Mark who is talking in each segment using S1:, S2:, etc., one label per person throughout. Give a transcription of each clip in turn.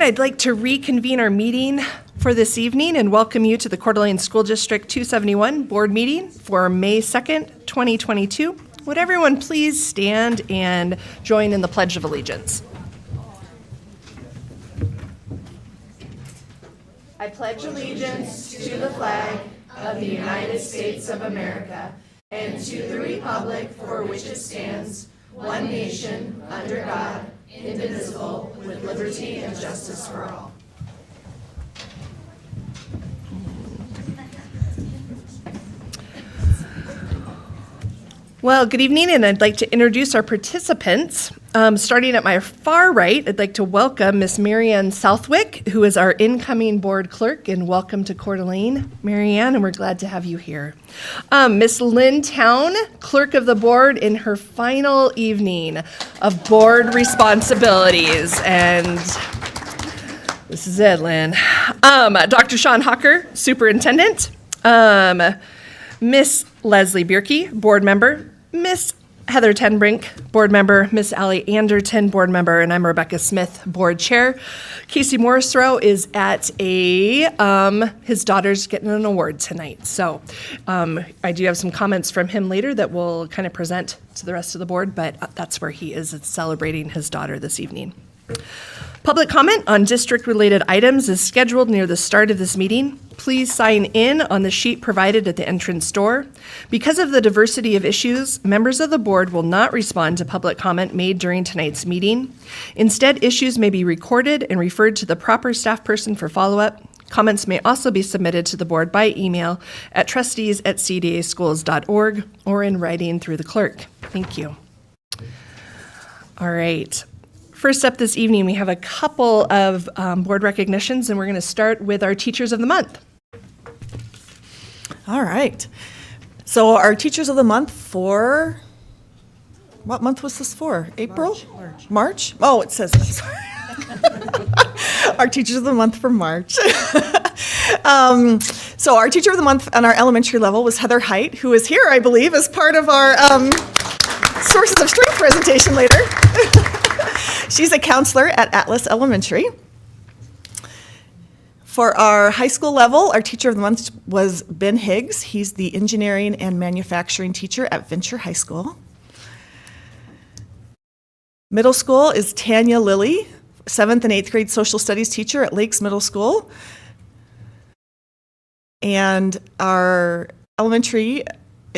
S1: I'd like to reconvene our meeting for this evening and welcome you to the Coeur d'Alene School District 271 board meeting for May 2nd, 2022. Would everyone please stand and join in the Pledge of Allegiance? I pledge allegiance to the flag of the United States of America and to the republic for which it stands, one nation, under God, indivisible, with liberty and justice for all. Well, good evening, and I'd like to introduce our participants. Starting at my far right, I'd like to welcome Miss Marianne Southwick, who is our incoming board clerk, and welcome to Coeur d'Alene, Marianne, and we're glad to have you here. Miss Lynn Town, clerk of the board, in her final evening of board responsibilities, and this is it, Lynn. Dr. Sean Hawker, superintendent. Miss Leslie Bierke, board member. Miss Heather Tenbrink, board member. Miss Allie Anderton, board member. And I'm Rebecca Smith, board chair. Casey Morrisrow is at his daughter's getting an award tonight. So I do have some comments from him later that we'll kind of present to the rest of the board, but that's where he is. It's celebrating his daughter this evening. Public comment on district-related items is scheduled near the start of this meeting. Please sign in on the sheet provided at the entrance door. Because of the diversity of issues, members of the board will not respond to public comment made during tonight's meeting. Instead, issues may be recorded and referred to the proper staff person for follow-up. Comments may also be submitted to the board by email at trustees@cdaschools.org or in writing through the clerk. Thank you. All right. First up this evening, we have a couple of board recognitions, and we're going to start with our Teachers of the Month.
S2: All right. So our Teachers of the Month for, what month was this for? April? March? Oh, it says, I'm sorry. Our Teachers of the Month for March. So our Teacher of the Month on our elementary level was Heather Height, who is here, I believe, as part of our Sources of Strength presentation later. She's a counselor at Atlas Elementary. For our high school level, our Teacher of the Month was Ben Higgs. He's the engineering and manufacturing teacher at Venture High School. Middle school is Tanya Lilly, 7th and 8th grade social studies teacher at Lakes Middle School. And our elementary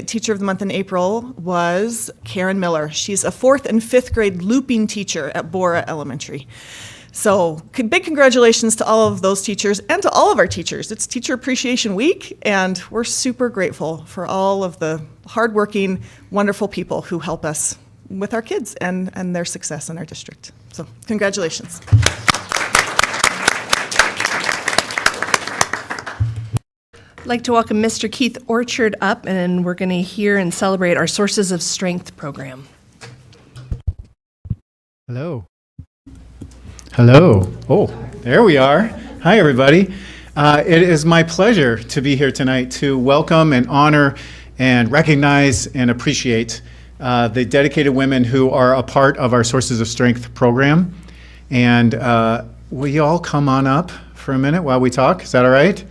S2: Teacher of the Month in April was Karen Miller. She's a 4th and 5th grade looping teacher at Bora Elementary. So big congratulations to all of those teachers and to all of our teachers. It's Teacher Appreciation Week, and we're super grateful for all of the hardworking, wonderful people who help us with our kids and their success in our district. So congratulations.
S1: I'd like to welcome Mr. Keith Orchard up, and we're going to hear and celebrate our Sources of Strength program.
S3: Hello. Hello. Oh, there we are. Hi, everybody. It is my pleasure to be here tonight to welcome and honor and recognize and appreciate the dedicated women who are a part of our Sources of Strength program. And will you all come on up for a minute while we talk? Is that all right?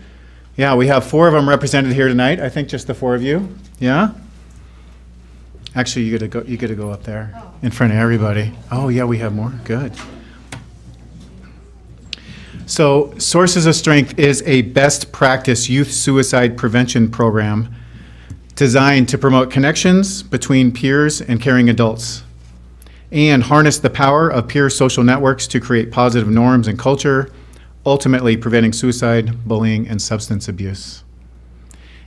S3: Yeah, we have 4 of them represented here tonight. I think just the 4 of you. Yeah? Actually, you get to go up there in front of everybody. Oh, yeah, we have more. Good. So, Sources of Strength is a best practice youth suicide prevention program designed to promote connections between peers and caring adults and harness the power of peer social networks to create positive norms and culture, ultimately preventing suicide, bullying, and substance abuse.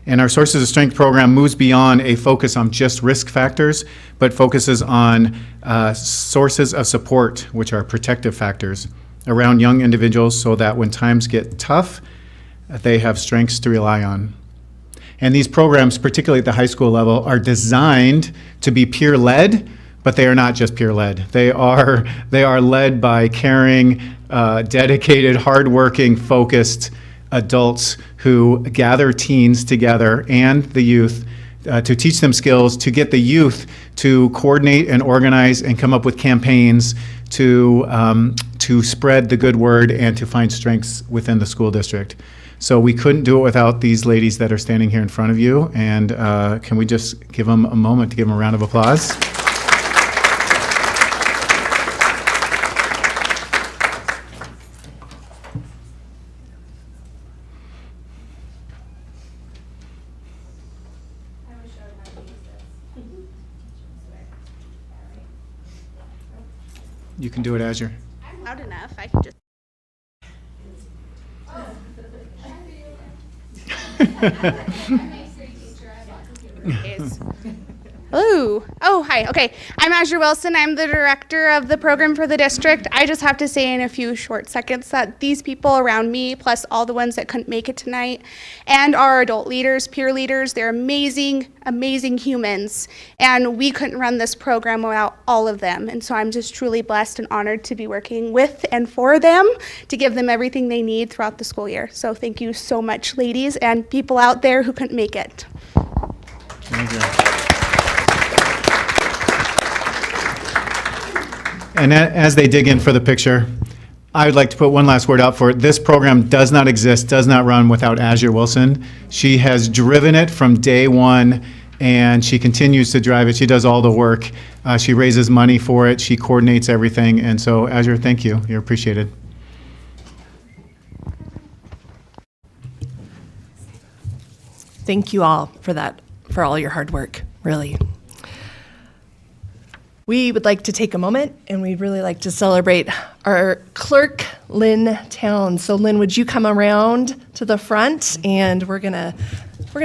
S3: And our Sources of Strength program moves beyond a focus on just risk factors, but focuses on sources of support, which are protective factors, around young individuals so that when times get tough, they have strengths to rely on. And these programs, particularly at the high school level, are designed to be peer-led, but they are not just peer-led. They are led by caring, dedicated, hardworking, focused adults who gather teens together and the youth to teach them skills, to get the youth to coordinate and organize and come up with campaigns to to spread the good word and to find strengths within the school district. So we couldn't do it without these ladies that are standing here in front of you. And can we just give them a moment to give them a round of applause? You can do it as you're.
S4: Loud enough. I can just. Hello. Oh, hi. Okay. I'm Azure Wilson. I'm the director of the program for the district. I just have to say in a few short seconds that these people around me, plus all the ones that couldn't make it tonight, and our adult leaders, peer leaders, they're amazing, amazing humans. And we couldn't run this program without all of them. And so I'm just truly blessed and honored to be working with and for them to give them everything they need throughout the school year. So thank you so much, ladies, and people out there who couldn't make it.
S3: Thank you. And as they dig in for the picture, I would like to put one last word out for it. This program does not exist, does not run without Azure Wilson. She has driven it from day one, and she continues to drive it. She does all the work. She raises money for it. She coordinates everything. And so, Azure, thank you. You're appreciated.
S1: Thank you all for that, for all your hard work, really. We would like to take a moment, and we'd really like to celebrate our clerk, Lynn Towns. So Lynn, would you come around to the front, and we're gonna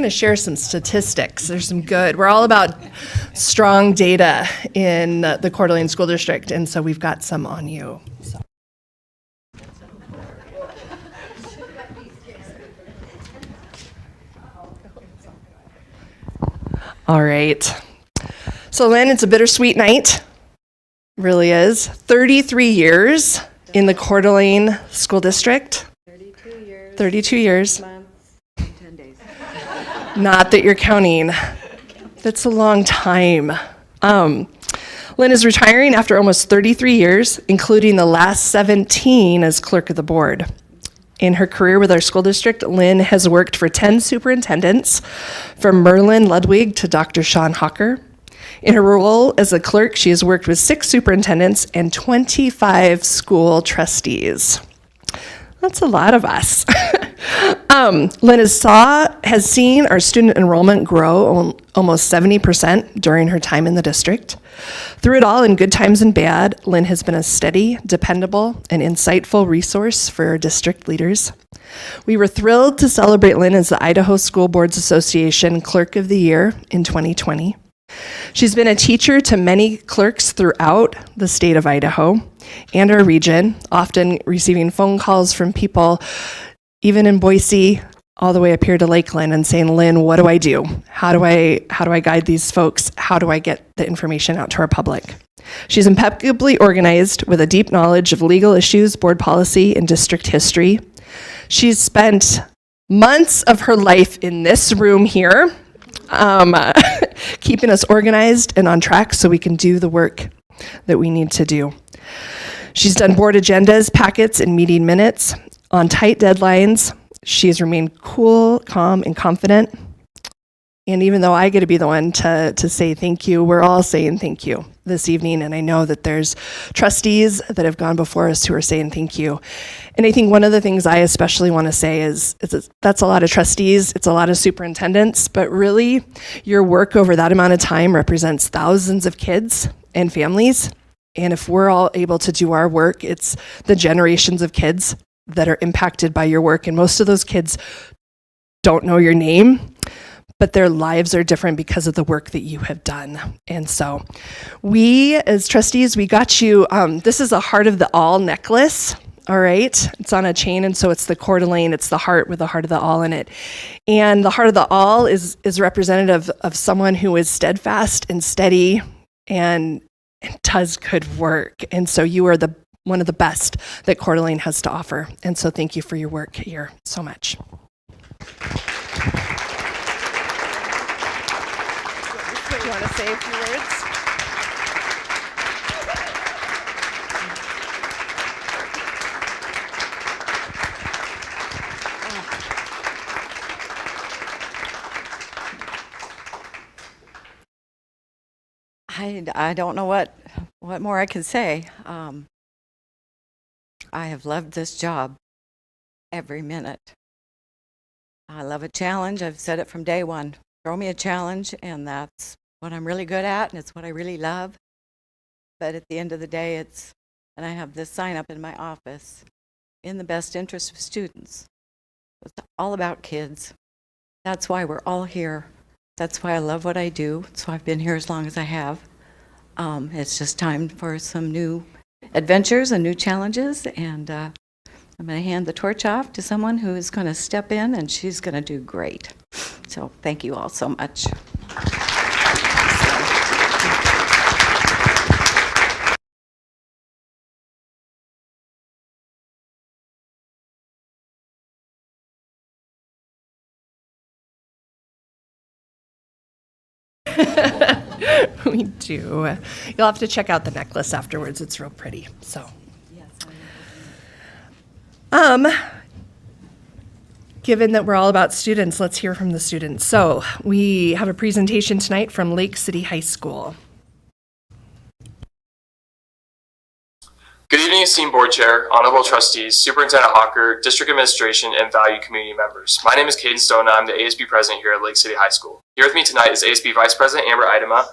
S1: share some statistics. There's some good. We're all about strong data in the Coeur d'Alene School District, and so we've got some on you. So. All right. So Lynn, it's a bittersweet night. Really is. 33 years in the Coeur d'Alene School District.
S5: 32 years.
S1: 32 years.
S5: Months and 10 days.
S1: Not that you're counting. That's a long time. Lynn is retiring after almost 33 years, including the last 17 as clerk of the board. In her career with our school district, Lynn has worked for 10 superintendents, from Merlin Ludwig to Dr. Sean Hawker. In her role as a clerk, she has worked with 6 superintendents and 25 school trustees. That's a lot of us. Lynn has seen our student enrollment grow almost 70% during her time in the district. Through it all, in good times and bad, Lynn has been a steady, dependable, and insightful resource for our district leaders. We were thrilled to celebrate Lynn as the Idaho School Boards Association Clerk of the Year in 2020. She's been a teacher to many clerks throughout the state of Idaho and our region, often receiving phone calls from people, even in Boise, all the way up here to Lakeland, and saying, Lynn, what do I do? How do I guide these folks? How do I get the information out to our public? She's impeccably organized with a deep knowledge of legal issues, board policy, and district history. She's spent months of her life in this room here, keeping us organized and on track so we can do the work that we need to do. She's done board agendas, packets, and meeting minutes on tight deadlines. She has remained cool, calm, and confident. And even though I get to be the one to say thank you, we're all saying thank you this evening. And I know that there's trustees that have gone before us who are saying thank you. And I think one of the things I especially want to say is that's a lot of trustees, it's a lot of superintendents, but really your work over that amount of time represents thousands of kids and families. And if we're all able to do our work, it's the generations of kids that are impacted by your work. And most of those kids don't know your name, but their lives are different because of the work that you have done. And so we, as trustees, we got you, this is a Heart of the All necklace. All right, it's on a chain, and so it's the Coeur d'Alene, it's the heart with the Heart of the All in it. And the Heart of the All is representative of someone who is steadfast and steady and does good work. And so you are one of the best that Coeur d'Alene has to offer. And so thank you for your work here so much. You want to say a few words?
S5: I don't know what more I can say. I have loved this job every minute. I love a challenge. I've said it from day one. Throw me a challenge, and that's what I'm really good at, and it's what I really love. But at the end of the day, and I have this sign up in my office, in the best interest of students. It's all about kids. That's why we're all here. That's why I love what I do. So I've been here as long as I have. It's just time for some new adventures and new challenges, and I'm going to hand the torch off to someone who is going to step in, and she's going to do great. So thank you all so much.
S1: We do. You'll have to check out the necklace afterwards. It's real pretty. So, given that we're all about students, let's hear from the students. So, we have a presentation tonight from Lake City High School.
S6: Good evening, esteemed board chair, honorable trustees, superintendent Hawker, district administration, and valued community members. My name is Caden Stone, and I'm the ASB president here at Lake City High School. Here with me tonight is ASB vice president Amber Idema,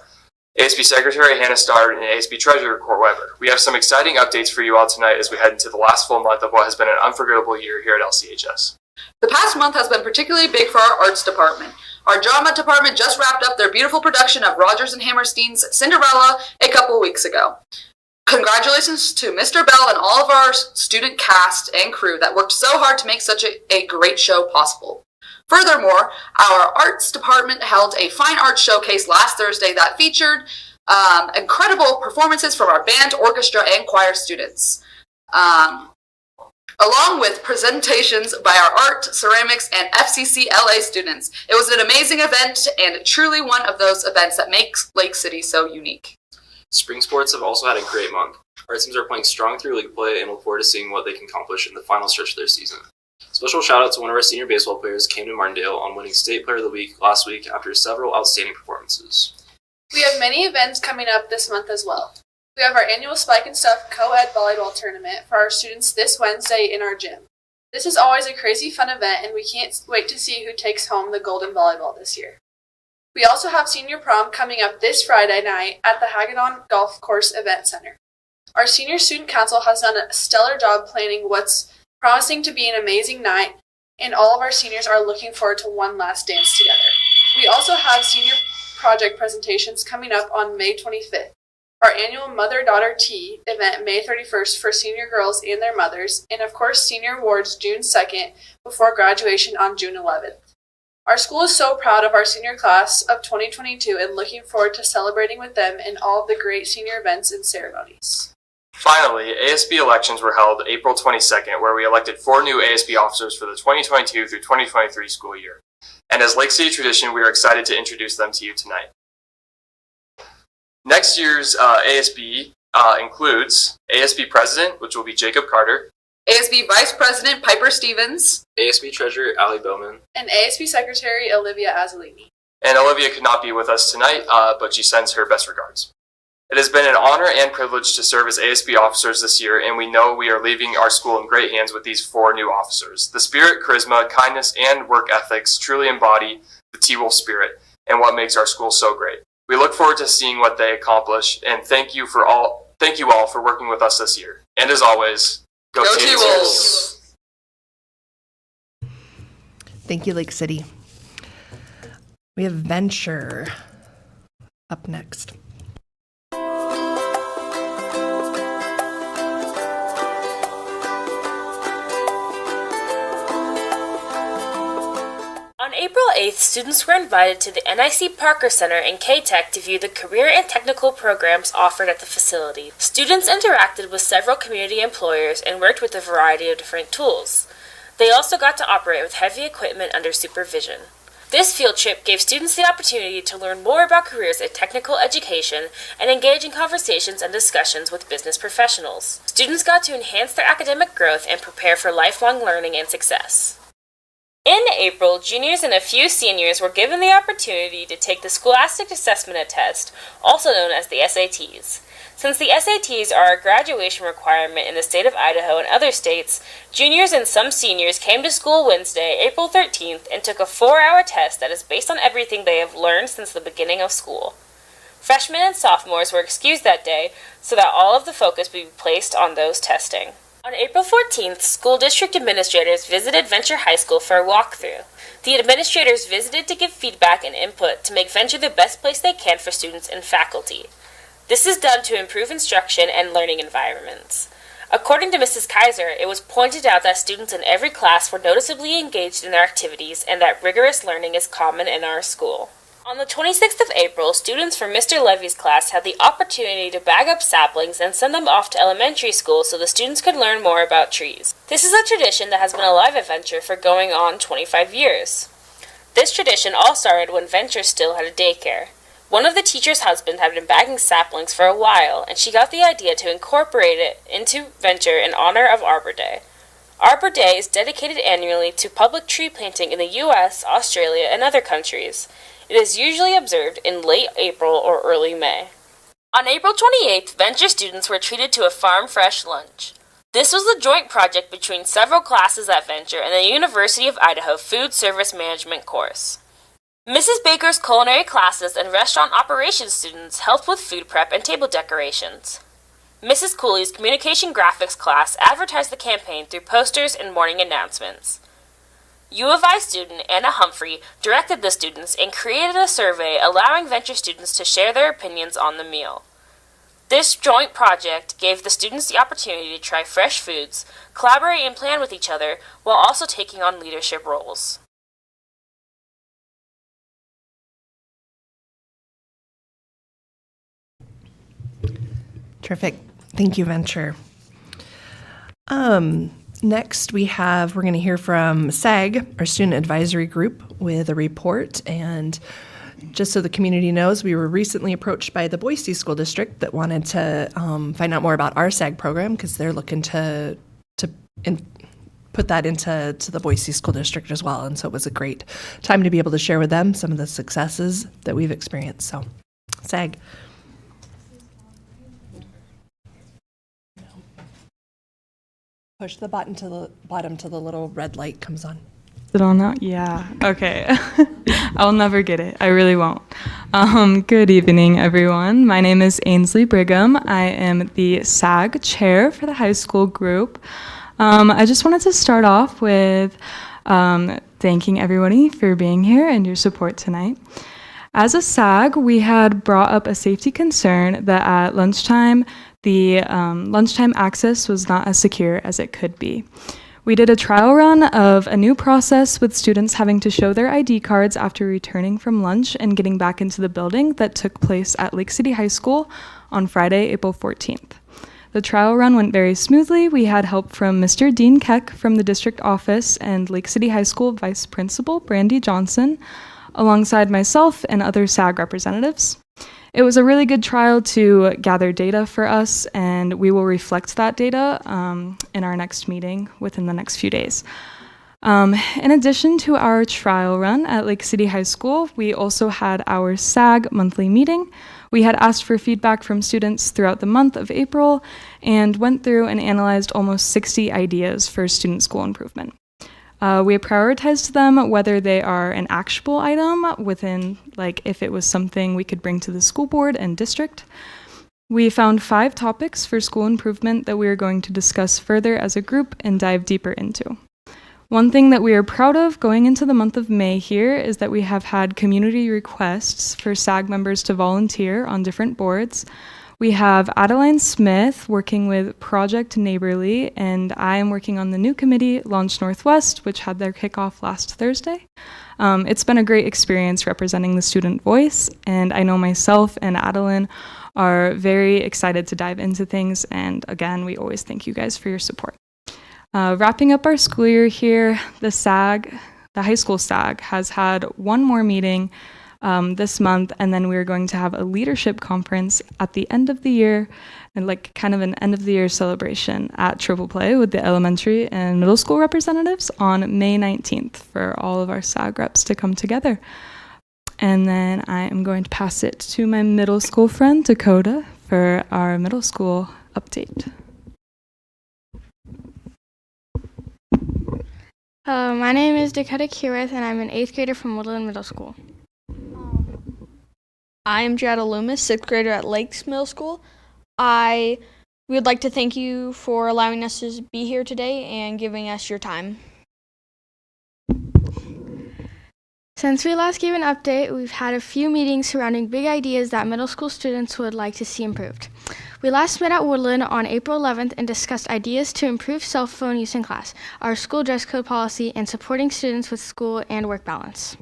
S6: ASB secretary Hannah Stoddard, and ASB treasurer Court Weber. We have some exciting updates for you all tonight as we head into the last full month of what has been an unforgettable year here at LCHS.
S7: The past month has been particularly big for our arts department. Our drama department just wrapped up their beautiful production of Rodgers and Hammerstein's Cinderella a couple weeks ago. Congratulations to Mr. Bell and all of our student cast and crew that worked so hard to make such a great show possible. Furthermore, our arts department held a fine arts showcase last Thursday that featured incredible performances from our band, orchestra, and choir students, along with presentations by our art, ceramics, and FCC LA students. It was an amazing event and truly one of those events that makes Lake City so unique.
S6: Spring sports have also had a great month. Our teams are playing strong through league play and look forward to seeing what they can accomplish in the final stretch of their season. Special shout out to one of our senior baseball players, Camden Martindale, on winning State Player of the Week last week after several outstanding performances.
S8: We have many events coming up this month as well. We have our annual Spike and Stuff co-ed volleyball tournament for our students this Wednesday in our gym. This is always a crazy fun event, and we can't wait to see who takes home the golden volleyball this year. We also have senior prom coming up this Friday night at the Hagedon Golf Course Event Center. Our senior student council has done a stellar job planning what's promising to be an amazing night, and all of our seniors are looking forward to one last dance together. We also have senior project presentations coming up on May 25th, our annual Mother-Daughter Tea event May 31st for senior girls and their mothers, and of course senior awards June 2nd before graduation on June 11th. Our school is so proud of our senior class of 2022 and looking forward to celebrating with them in all of the great senior events and ceremonies.
S6: Finally, ASB elections were held April 22nd, where we elected 4 new ASB officers for the 2022 through 2023 school year. And as Lake City tradition, we are excited to introduce them to you tonight. Next year's ASB includes ASB president, which will be Jacob Carter,
S7: ASB Vice President Piper Stevens,
S6: ASB treasurer Allie Bowman,
S8: And ASB Secretary Olivia Azzolini.
S6: and Olivia could not be with us tonight, but she sends her best regards. It has been an honor and privilege to serve as ASB officers this year, and we know we are leaving our school in great hands with these 4 new officers. The spirit, charisma, kindness, and work ethics truly embody the T-Wolf spirit and what makes our school so great. We look forward to seeing what they accomplish, and thank you all for working with us this year. And as always, go T-Wolves!
S1: Thank you, Lake City. We have Venture up next.
S9: On April 8th, students were invited to the NIC Parker Center in K-Tech to view the career and technical programs offered at the facility. Students interacted with several community employers and worked with a variety of different tools. They also got to operate with heavy equipment under supervision. This field trip gave students the opportunity to learn more about careers in technical education and engage in conversations and discussions with business professionals. Students got to enhance their academic growth and prepare for lifelong learning and success. In April, juniors and a few seniors were given the opportunity to take the Scholastic Assessment Test, also known as the SATs. Since the SATs are a graduation requirement in the state of Idaho and other states, juniors and some seniors came to school Wednesday, April 13th, and took a 4-hour test that is based on everything they have learned since the beginning of school. Freshmen and sophomores were excused that day so that all of the focus would be placed on those testing. On April 14th, school district administrators visited Venture High School for a walkthrough. The administrators visited to give feedback and input to make Venture the best place they can for students and faculty. This is done to improve instruction and learning environments. According to Mrs. Kaiser, it was pointed out that students in every class were noticeably engaged in their activities and that rigorous learning is common in our school. On the 26th of April, students from Mr. Levy's class had the opportunity to bag up saplings and send them off to elementary school so the students could learn more about trees. This is a tradition that has been alive at Venture for going on 25 years. This tradition all started when Venture still had a daycare. One of the teacher's husbands had been bagging saplings for a while, and she got the idea to incorporate it into Venture in honor of Arbor Day. Arbor Day is dedicated annually to public tree planting in the U.S., Australia, and other countries. It is usually observed in late April or early May. On April 28th, Venture students were treated to a farm fresh lunch. This was a joint project between several classes at Venture and the University of Idaho Food Service Management course. Mrs. Baker's culinary classes and restaurant operations students helped with food prep and table decorations. Mrs. Cooley's communication graphics class advertised the campaign through posters and morning announcements. U of I student Anna Humphrey directed the students and created a survey allowing Venture students to share their opinions on the meal. This joint project gave the students the opportunity to try fresh foods, collaborate and plan with each other, while also taking on leadership roles.
S1: Terrific. Thank you, Venture. Next, we're going to hear from SAG, our Student Advisory Group, with a report. And just so the community knows, we were recently approached by the Boise School District that wanted to find out more about our SAG program because they're looking to put that into the Boise School District as well. And so it was a great time to be able to share with them some of the successes that we've experienced. So, SAG. Push the button to the bottom till the little red light comes on.
S10: Is it on now? Yeah. Okay. I'll never get it. I really won't. Good evening, everyone. My name is Ainsley Brigham. I am the SAG chair for the high school group. I just wanted to start off with thanking everybody for being here and your support tonight. As a SAG, we had brought up a safety concern that at lunchtime, the lunchtime access was not as secure as it could be. We did a trial run of a new process with students having to show their ID cards after returning from lunch and getting back into the building that took place at Lake City High School on Friday, April 14th. The trial run went very smoothly. We had help from Mr. Dean Keck from the district office and Lake City High School Vice Principal Brandy Johnson, alongside myself and other SAG representatives. It was a really good trial to gather data for us, and we will reflect that data in our next meeting within the next few days. In addition to our trial run at Lake City High School, we also had our SAG monthly meeting. We had asked for feedback from students throughout the month of April and went through and analyzed almost 60 ideas for student school improvement. We prioritized them whether they are an actionable item within, like if it was something we could bring to the school board and district. We found 5 topics for school improvement that we are going to discuss further as a group and dive deeper into. One thing that we are proud of going into the month of May here is that we have had community requests for SAG members to volunteer on different boards. We have Adeline Smith working with Project Neighborly, and I am working on the new committee, Launch Northwest, which had their kickoff last Thursday. It's been a great experience representing the student voice, and I know myself and Adeline are very excited to dive into things, and again, we always thank you guys for your support. Wrapping up our school year here, the high school SAG, has had one more meeting this month, and then we're going to have a leadership conference at the end of the year, and like kind of an end of the year celebration at Triple Play with the elementary and middle school representatives on May 19th for all of our SAG reps to come together. And then I am going to pass it to my middle school friend, Dakota, for our middle school update.
S11: My name is Dakota Kierith, and I'm an 8th grader from Woodland Middle School.
S12: I am Jada Loomis, 6th grader at Lakes Middle School. We would like to thank you for allowing us to be here today and giving us your time.
S11: Since we last gave an update, we've had a few meetings surrounding big ideas that middle school students would like to see improved. We last met at Woodland on April 11th and discussed ideas to improve cell phone use in class, our school dress code policy, and supporting students with school and work balance.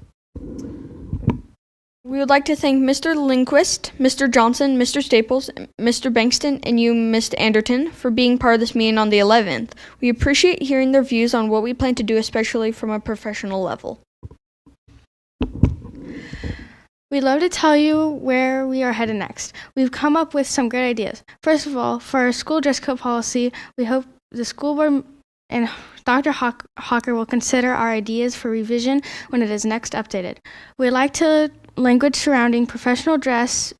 S12: We would like to thank Mr. Lindquist, Mr. Johnson, Mr. Staples, Mr. Bankston, and you, Ms. Anderton, for being part of this meeting on the 11th. We appreciate hearing their views on what we plan to do, especially from a professional level.
S11: We'd love to tell you where we are headed next. We've come up with some great ideas. First of all, for our school dress code policy, we hope the school board and Dr. Hawker will consider our ideas for revision when it is next updated. We'd like to language surrounding professional dress,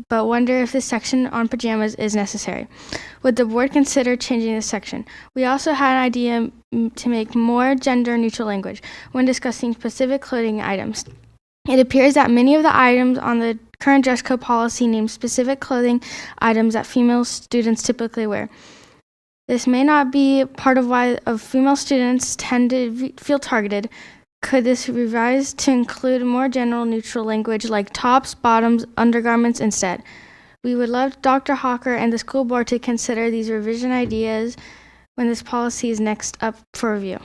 S11: but wonder if this section on pajamas is necessary. Would the board consider changing this section? We also had an idea to make more gender-neutral language when discussing specific clothing items. It appears that many of the items on the current dress code policy name specific clothing items that female students typically wear. This may not be part of why female students tend to feel targeted. Could this be revised to include more general neutral language like tops, bottoms, undergarments instead? We would love Dr. Hawker and the school board to consider these revision ideas when this policy is next up for review.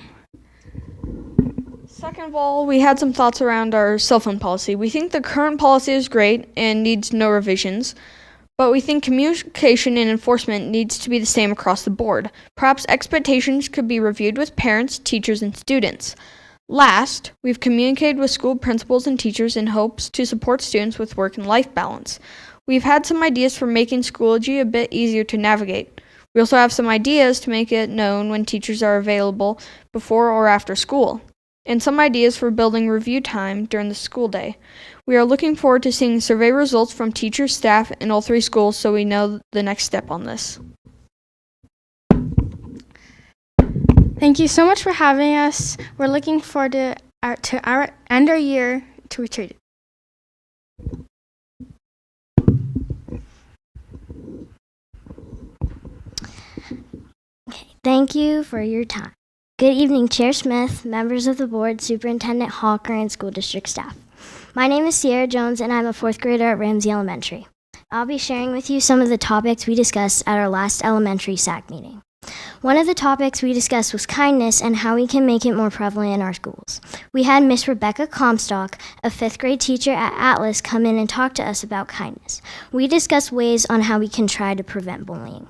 S12: Second of all, we had some thoughts around our cell phone policy. We think the current policy is great and needs no revisions, but we think communication and enforcement needs to be the same across the board. Perhaps expectations could be reviewed with parents, teachers, and students. Last, we've communicated with school principals and teachers in hopes to support students with work and life balance. We've had some ideas for making Schoology a bit easier to navigate. We also have some ideas to make it known when teachers are available before or after school, and some ideas for building review time during the school day. We are looking forward to seeing survey results from teachers, staff, and all 3 schools so we know the next step on this.
S11: Thank you so much for having us. We're looking forward to end our year to retreat.
S13: Thank you for your time. Good evening, Chair Smith, members of the board, Superintendent Hawker, and school district staff. My name is Sierra Jones, and I'm a 4th grader at Ramsey Elementary. I'll be sharing with you some of the topics we discussed at our last elementary SAC meeting. One of the topics we discussed was kindness and how we can make it more prevalent in our schools. We had Miss Rebecca Comstock, a 5th grade teacher at Atlas, come in and talk to us about kindness. We discussed ways on how we can try to prevent bullying.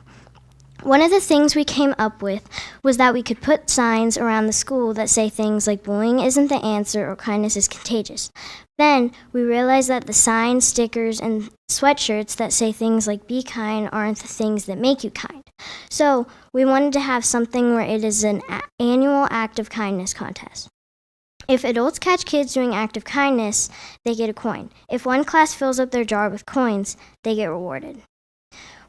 S13: One of the things we came up with was that we could put signs around the school that say things like bullying isn't the answer or kindness is contagious. Then we realized that the signs, stickers, and sweatshirts that say things like be kind aren't the things that make you kind. So we wanted to have something where it is an annual act of kindness contest. If adults catch kids doing act of kindness, they get a coin. If one class fills up their jar with coins, they get rewarded.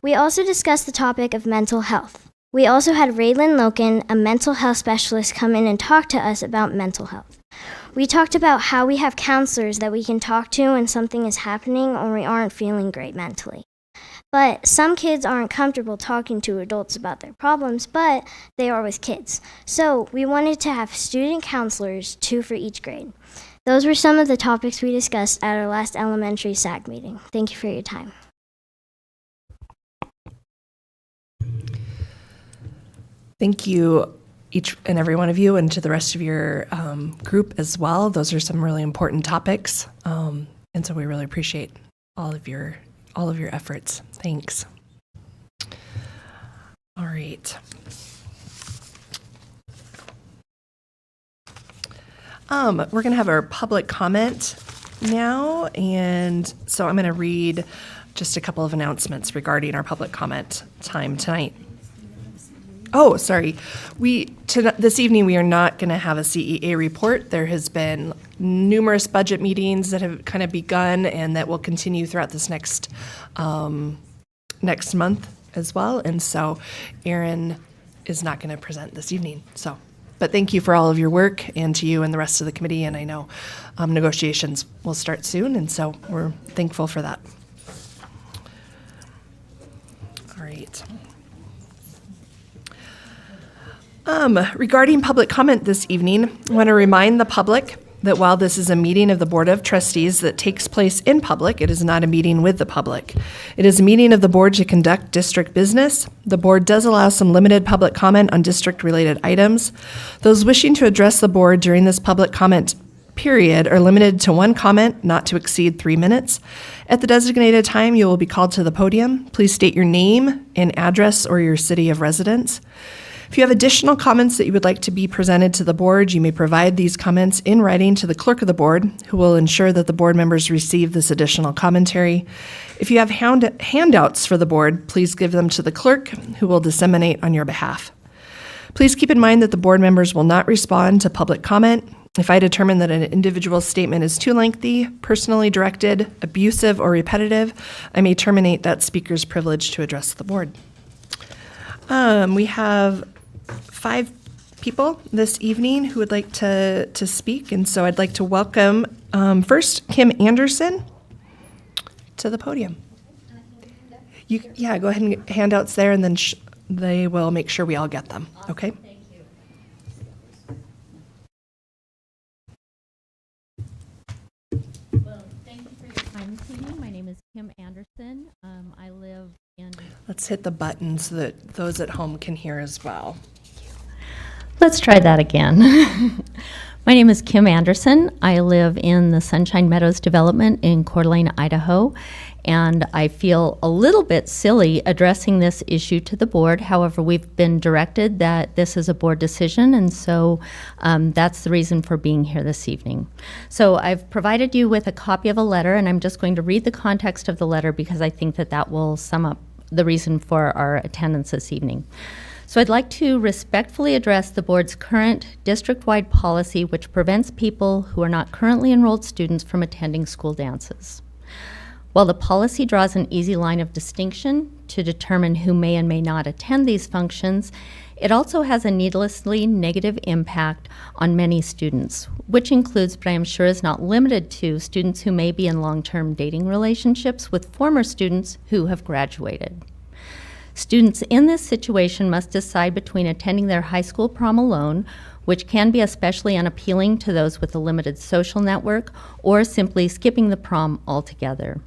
S13: We also discussed the topic of mental health. We also had Raylan Loken, a mental health specialist, come in and talk to us about mental health. We talked about how we have counselors that we can talk to when something is happening or we aren't feeling great mentally. But some kids aren't comfortable talking to adults about their problems, but they are with kids. So we wanted to have student counselors, 2 for each grade. Those were some of the topics we discussed at our last elementary SAC meeting. Thank you for your time.
S1: Thank you, each and every one of you, and to the rest of your group as well. Those are some really important topics, and so we really appreciate all of your efforts. Thanks. All right. We're going to have our public comment now, and so I'm going to read just a couple of announcements regarding our public comment time tonight. Oh, sorry. This evening, we are not going to have a CEA report. There has been numerous budget meetings that have kind of begun and that will continue throughout this next month as well. And so Aaron is not going to present this evening. But thank you for all of your work, and to you and the rest of the committee. And I know negotiations will start soon, and so we're thankful for that. All right. Regarding public comment this evening, I want to remind the public that while this is a meeting of the Board of Trustees that takes place in public, it is not a meeting with the public. It is a meeting of the board to conduct district business. The board does allow some limited public comment on district-related items. Those wishing to address the board during this public comment period are limited to one comment, not to exceed 3 minutes. At the designated time, you will be called to the podium. Please state your name and address or your city of residence. If you have additional comments that you would like to be presented to the board, you may provide these comments in writing to the clerk of the board, who will ensure that the board members receive this additional commentary. If you have handouts for the board, please give them to the clerk, who will disseminate on your behalf. Please keep in mind that the board members will not respond to public comment. If I determine that an individual statement is too lengthy, personally directed, abusive, or repetitive, I may terminate that speaker's privilege to address the board. We have 5 people this evening who would like to speak, and so I'd like to welcome first Kim Anderson to the podium. Go ahead and get handouts there, and then they will make sure we all get them. Okay.
S14: Thank you. Well, thank you for your time this evening. My name is Kim Anderson. I live in.
S1: Let's hit the button so that those at home can hear as well.
S14: Let's try that again. My name is Kim Anderson. I live in the Sunshine Meadows development in Coeur d'Alene, Idaho, and I feel a little bit silly addressing this issue to the board. However, we've been directed that this is a board decision, and so that's the reason for being here this evening. So I've provided you with a copy of a letter, and I'm just going to read the context of the letter because I think that that will sum up the reason for our attendance this evening. So I'd like to respectfully address the board's current district-wide policy which prevents people who are not currently enrolled students from attending school dances. While the policy draws an easy line of distinction to determine who may and may not attend these functions, it also has a needlessly negative impact on many students, which includes, but I am sure is not limited to, students who may be in long-term dating relationships with former students who have graduated. Students in this situation must decide between attending their high school prom alone, which can be especially unappealing to those with a limited social network, or simply skipping the prom altogether.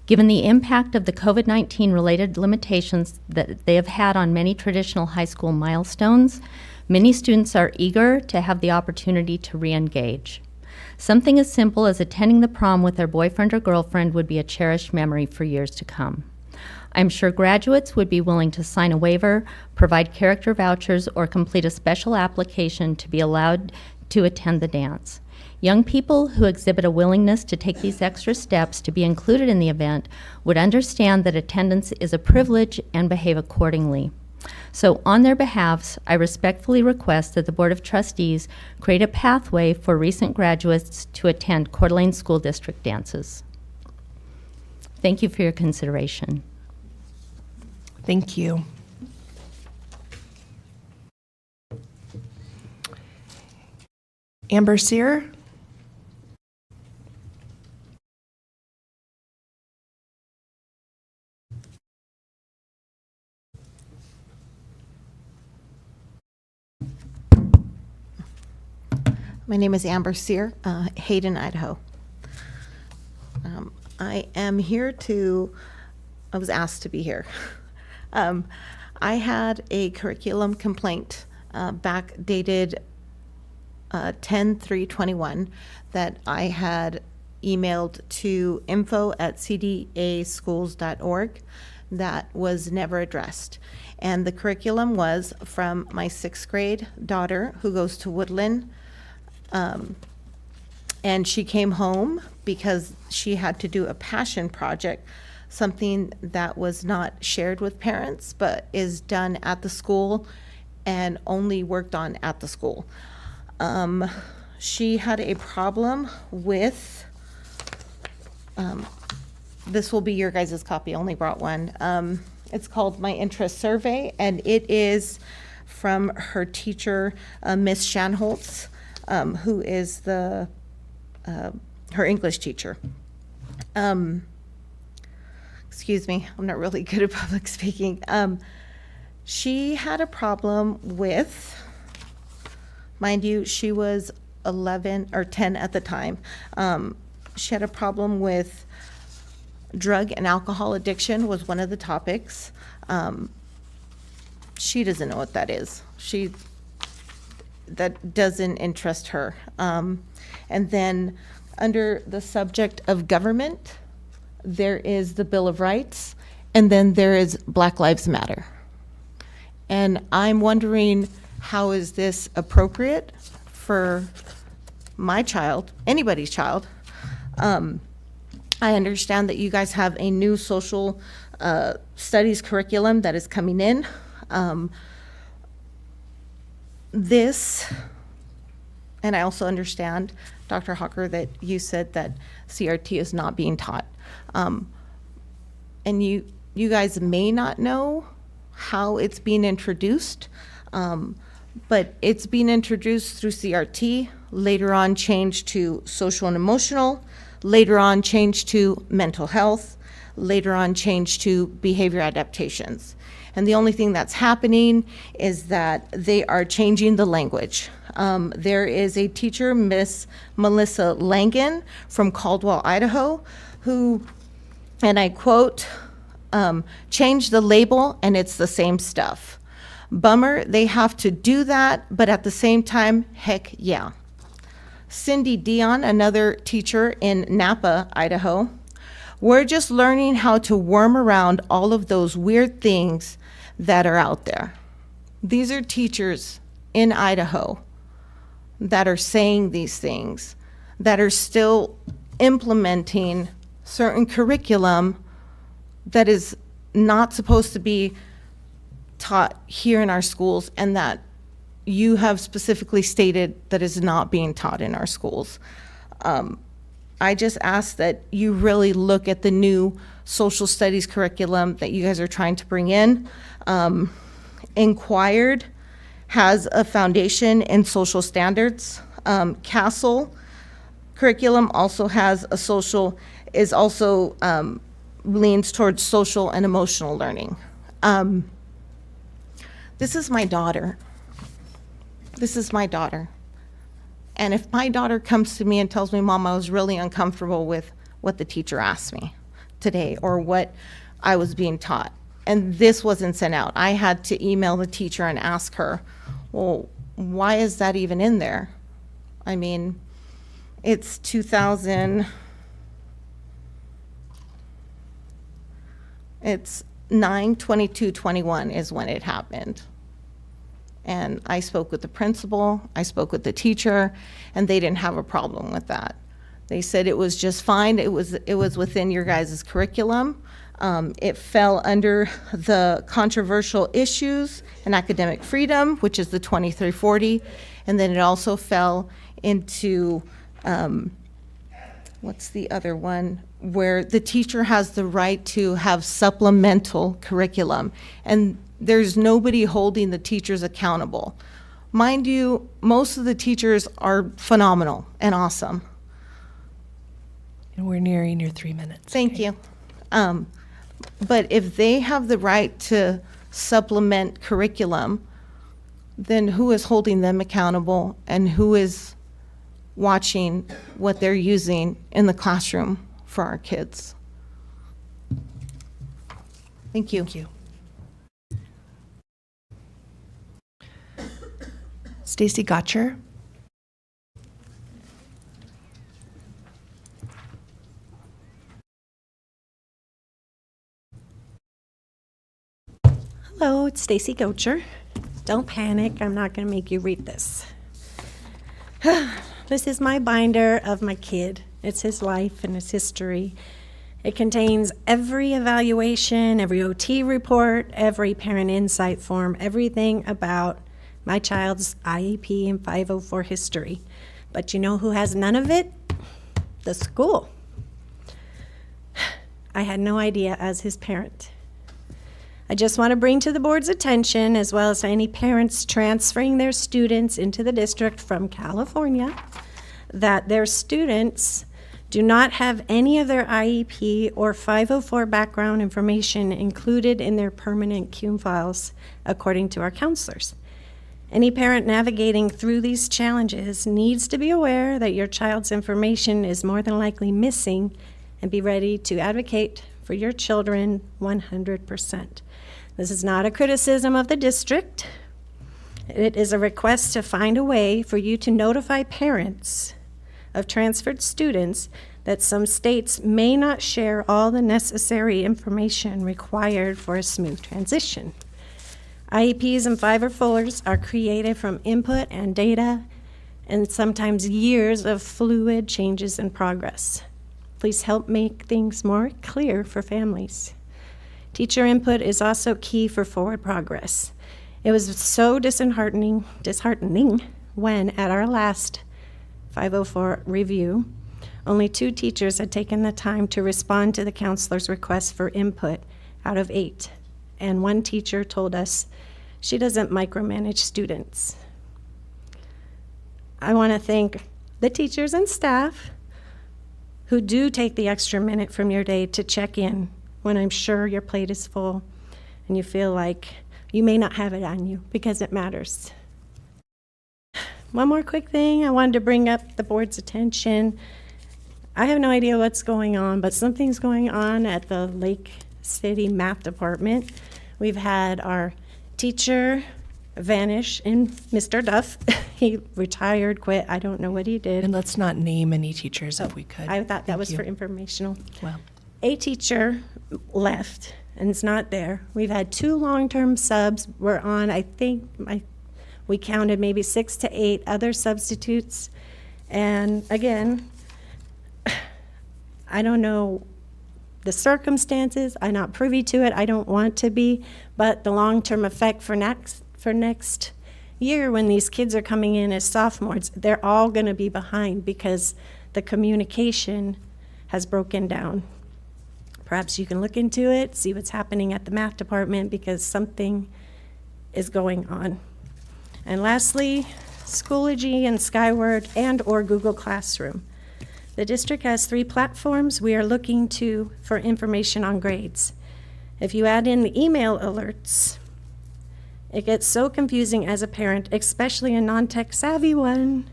S14: Given the impact of the COVID-19 related limitations that they have had on many traditional high school milestones, many students are eager to have the opportunity to re-engage. Something as simple as attending the prom with their boyfriend or girlfriend would be a cherished memory for years to come. I'm sure graduates would be willing to sign a waiver, provide character vouchers, or complete a special application to be allowed to attend the dance. Young people who exhibit a willingness to take these extra steps to be included in the event would understand that attendance is a privilege and behave accordingly. So on their behalfs, I respectfully request that the Board of Trustees create a pathway for recent graduates to attend Coeur d'Alene School District dances. Thank you for your consideration.
S1: Thank you. Amber Sear.
S15: My name is Amber Sear, Hayden, Idaho. I am here I was asked to be here. I had a curriculum complaint backdated 10/3/21 that I had emailed to info@cdaschools.org that was never addressed. And the curriculum was from my 6th grade daughter who goes to Woodland And she came home because she had to do a passion project, something that was not shared with parents, but is done at the school and only worked on at the school. She had a problem with, this will be your guys' copy, I only brought one. It's called My Interest Survey, and it is from her teacher, Miss Shanholtz, who is her English teacher. Excuse me, I'm not really good at public speaking. She had a problem with, mind you, she was 11 or 10 at the time. She had a problem with drug and alcohol addiction was one of the topics. She doesn't know what that is. That doesn't interest her. And then under the subject of government, there is the Bill of Rights, and then there is Black Lives Matter. And I'm wondering, how is this appropriate for my child, anybody's child? I understand that you guys have a new social studies curriculum that is coming in. And I also understand, Dr. Hawker, that you said that CRT is not being taught. And you guys may not know how it's being introduced, but it's being introduced through CRT, later on changed to social and emotional, later on changed to mental health, later on changed to behavior adaptations. And the only thing that's happening is that they are changing the language. There is a teacher, Miss Melissa Langen from Caldwell, Idaho, who, and I quote, change the label and it's the same stuff. Bummer, they have to do that, but at the same time, heck yeah. Cindy Dion, another teacher in Napa, Idaho, we're just learning how to worm around all of those weird things that are out there. These are teachers in Idaho that are saying these things, that are still implementing certain curriculum that is not supposed to be taught here in our schools, and that you have specifically stated that is not being taught in our schools. I just ask that you really look at the new social studies curriculum that you guys are trying to bring in. Inquired has a foundation in social standards. Castle curriculum also has a social, is also leans towards social and emotional learning. This is my daughter. This is my daughter. And if my daughter comes to me and tells me, Mom, I was really uncomfortable with what the teacher asked me today or what I was being taught, and this wasn't sent out, I had to email the teacher and ask her, well, why is that even in there? I mean, it's 2000, it's 9/22/21 is when it happened. And I spoke with the principal, I spoke with the teacher, and they didn't have a problem with that. They said it was just fine, it was within your guys' curriculum. It fell under the controversial issues and academic freedom, which is the 2340, and then it also fell into, what's the other one? Where the teacher has the right to have supplemental curriculum, and there's nobody holding the teachers accountable. Mind you, most of the teachers are phenomenal and awesome.
S1: And we're nearing your 3 minutes.
S15: Thank you. But if they have the right to supplement curriculum, then who is holding them accountable and who is watching what they're using in the classroom for our kids? Thank you.
S1: Thank you. Stacy Gotcher.
S16: Hello, it's Stacy Gotcher. Don't panic, I'm not going to make you read this. This is my binder of my kid. It's his life and his history. It contains every evaluation, every OT report, every parent insight form, everything about my child's IEP and 504 history. But you know who has none of it? The school. I had no idea as his parent. I just want to bring to the board's attention, as well as any parents transferring their students into the district from California, that their students do not have any of their IEP or 504 background information included in their permanent CUME files, according to our counselors. Any parent navigating through these challenges needs to be aware that your child's information is more than likely missing and be ready to advocate for your children 100%. This is not a criticism of the district. It is a request to find a way for you to notify parents of transferred students that some states may not share all the necessary information required for a smooth transition. IEPs and 504s are created from input and data and sometimes years of fluid changes in progress. Please help make things more clear for families. Teacher input is also key for forward progress. It was so disheartening when at our last 504 review, only 2 teachers had taken the time to respond to the counselor's request for input out of 8. And 1 teacher told us she doesn't micromanage students. I want to thank the teachers and staff who do take the extra minute from your day to check in when I'm sure your plate is full and you feel like you may not have it on you, because it matters. One more quick thing I wanted to bring up the board's attention. I have no idea what's going on, but something's going on at the Lake City Math Department. We've had our teacher vanish, and Mr. Duff, he retired, quit, I don't know what he did.
S1: And let's not name any teachers if we could.
S16: I thought that was
S1: you.
S16: for informational.
S1: Well,
S16: A teacher left and is not there. We've had 2 long-term subs. We're on, I think, we counted maybe 6 to 8 other substitutes. And again, I don't know the circumstances. I'm not privy to it. I don't want to be. But the long-term effect for next year, when these kids are coming in as sophomores, they're all going to be behind because the communication has broken down. Perhaps you can look into it, see what's happening at the math department, because something is going on. And lastly, Schoology and Skyward and or Google Classroom. The district has 3 platforms we are looking to for information on grades. If you add in the email alerts, it gets so confusing as a parent, especially a non-tech savvy one,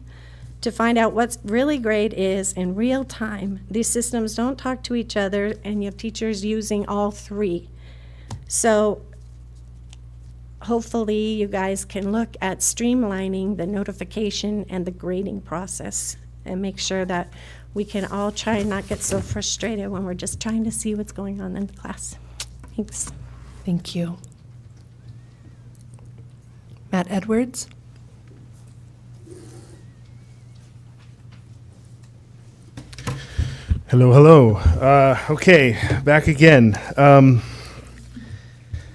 S16: to find out what really grade is in real time. These systems don't talk to each other, and you have teachers using all 3. So hopefully you guys can look at streamlining the notification and the grading process and make sure that we can all try and not get so frustrated when we're just trying to see what's going on in the class. Thanks.
S1: thank you. Matt Edwards?
S17: Hello. Okay, back again.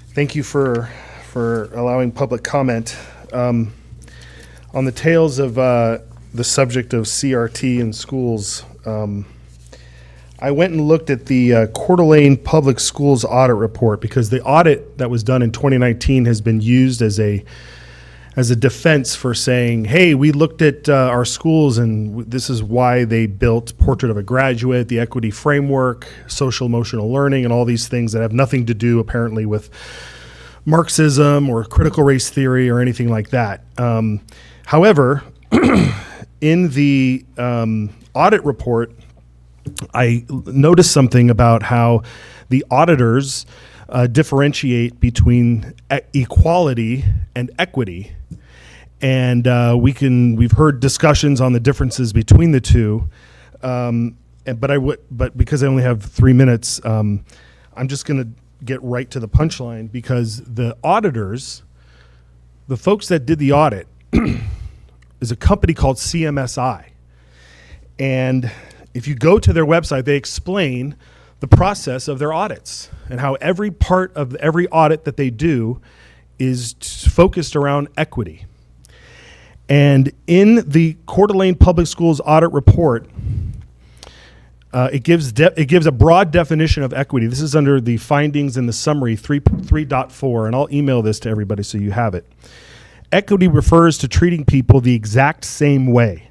S17: Thank you for allowing public comment. On the tails of the subject of CRT in schools, I went and looked at the Coeur d'Alene Public Schools audit report, because the audit that was done in 2019 has been used as a defense for saying, hey, we looked at our schools and this is why they built Portrait of a Graduate, the equity framework, social emotional learning, and all these things that have nothing to do apparently with Marxism or critical race theory or anything like that. However, in the audit report, I noticed something about how the auditors differentiate between equality and equity. And we've heard discussions on the differences between the two. But because I only have 3 minutes, I'm just going to get right to the punchline, because the auditors, the folks that did the audit, is a company called CMSI. And if you go to their website, they explain the process of their audits and how every part of every audit that they do is focused around equity. And in the Coeur d'Alene Public Schools audit report, it gives a broad definition of equity. This is under the findings in the summary 3.4, and I'll email this to everybody so you have it. Equity refers to treating people the exact same way,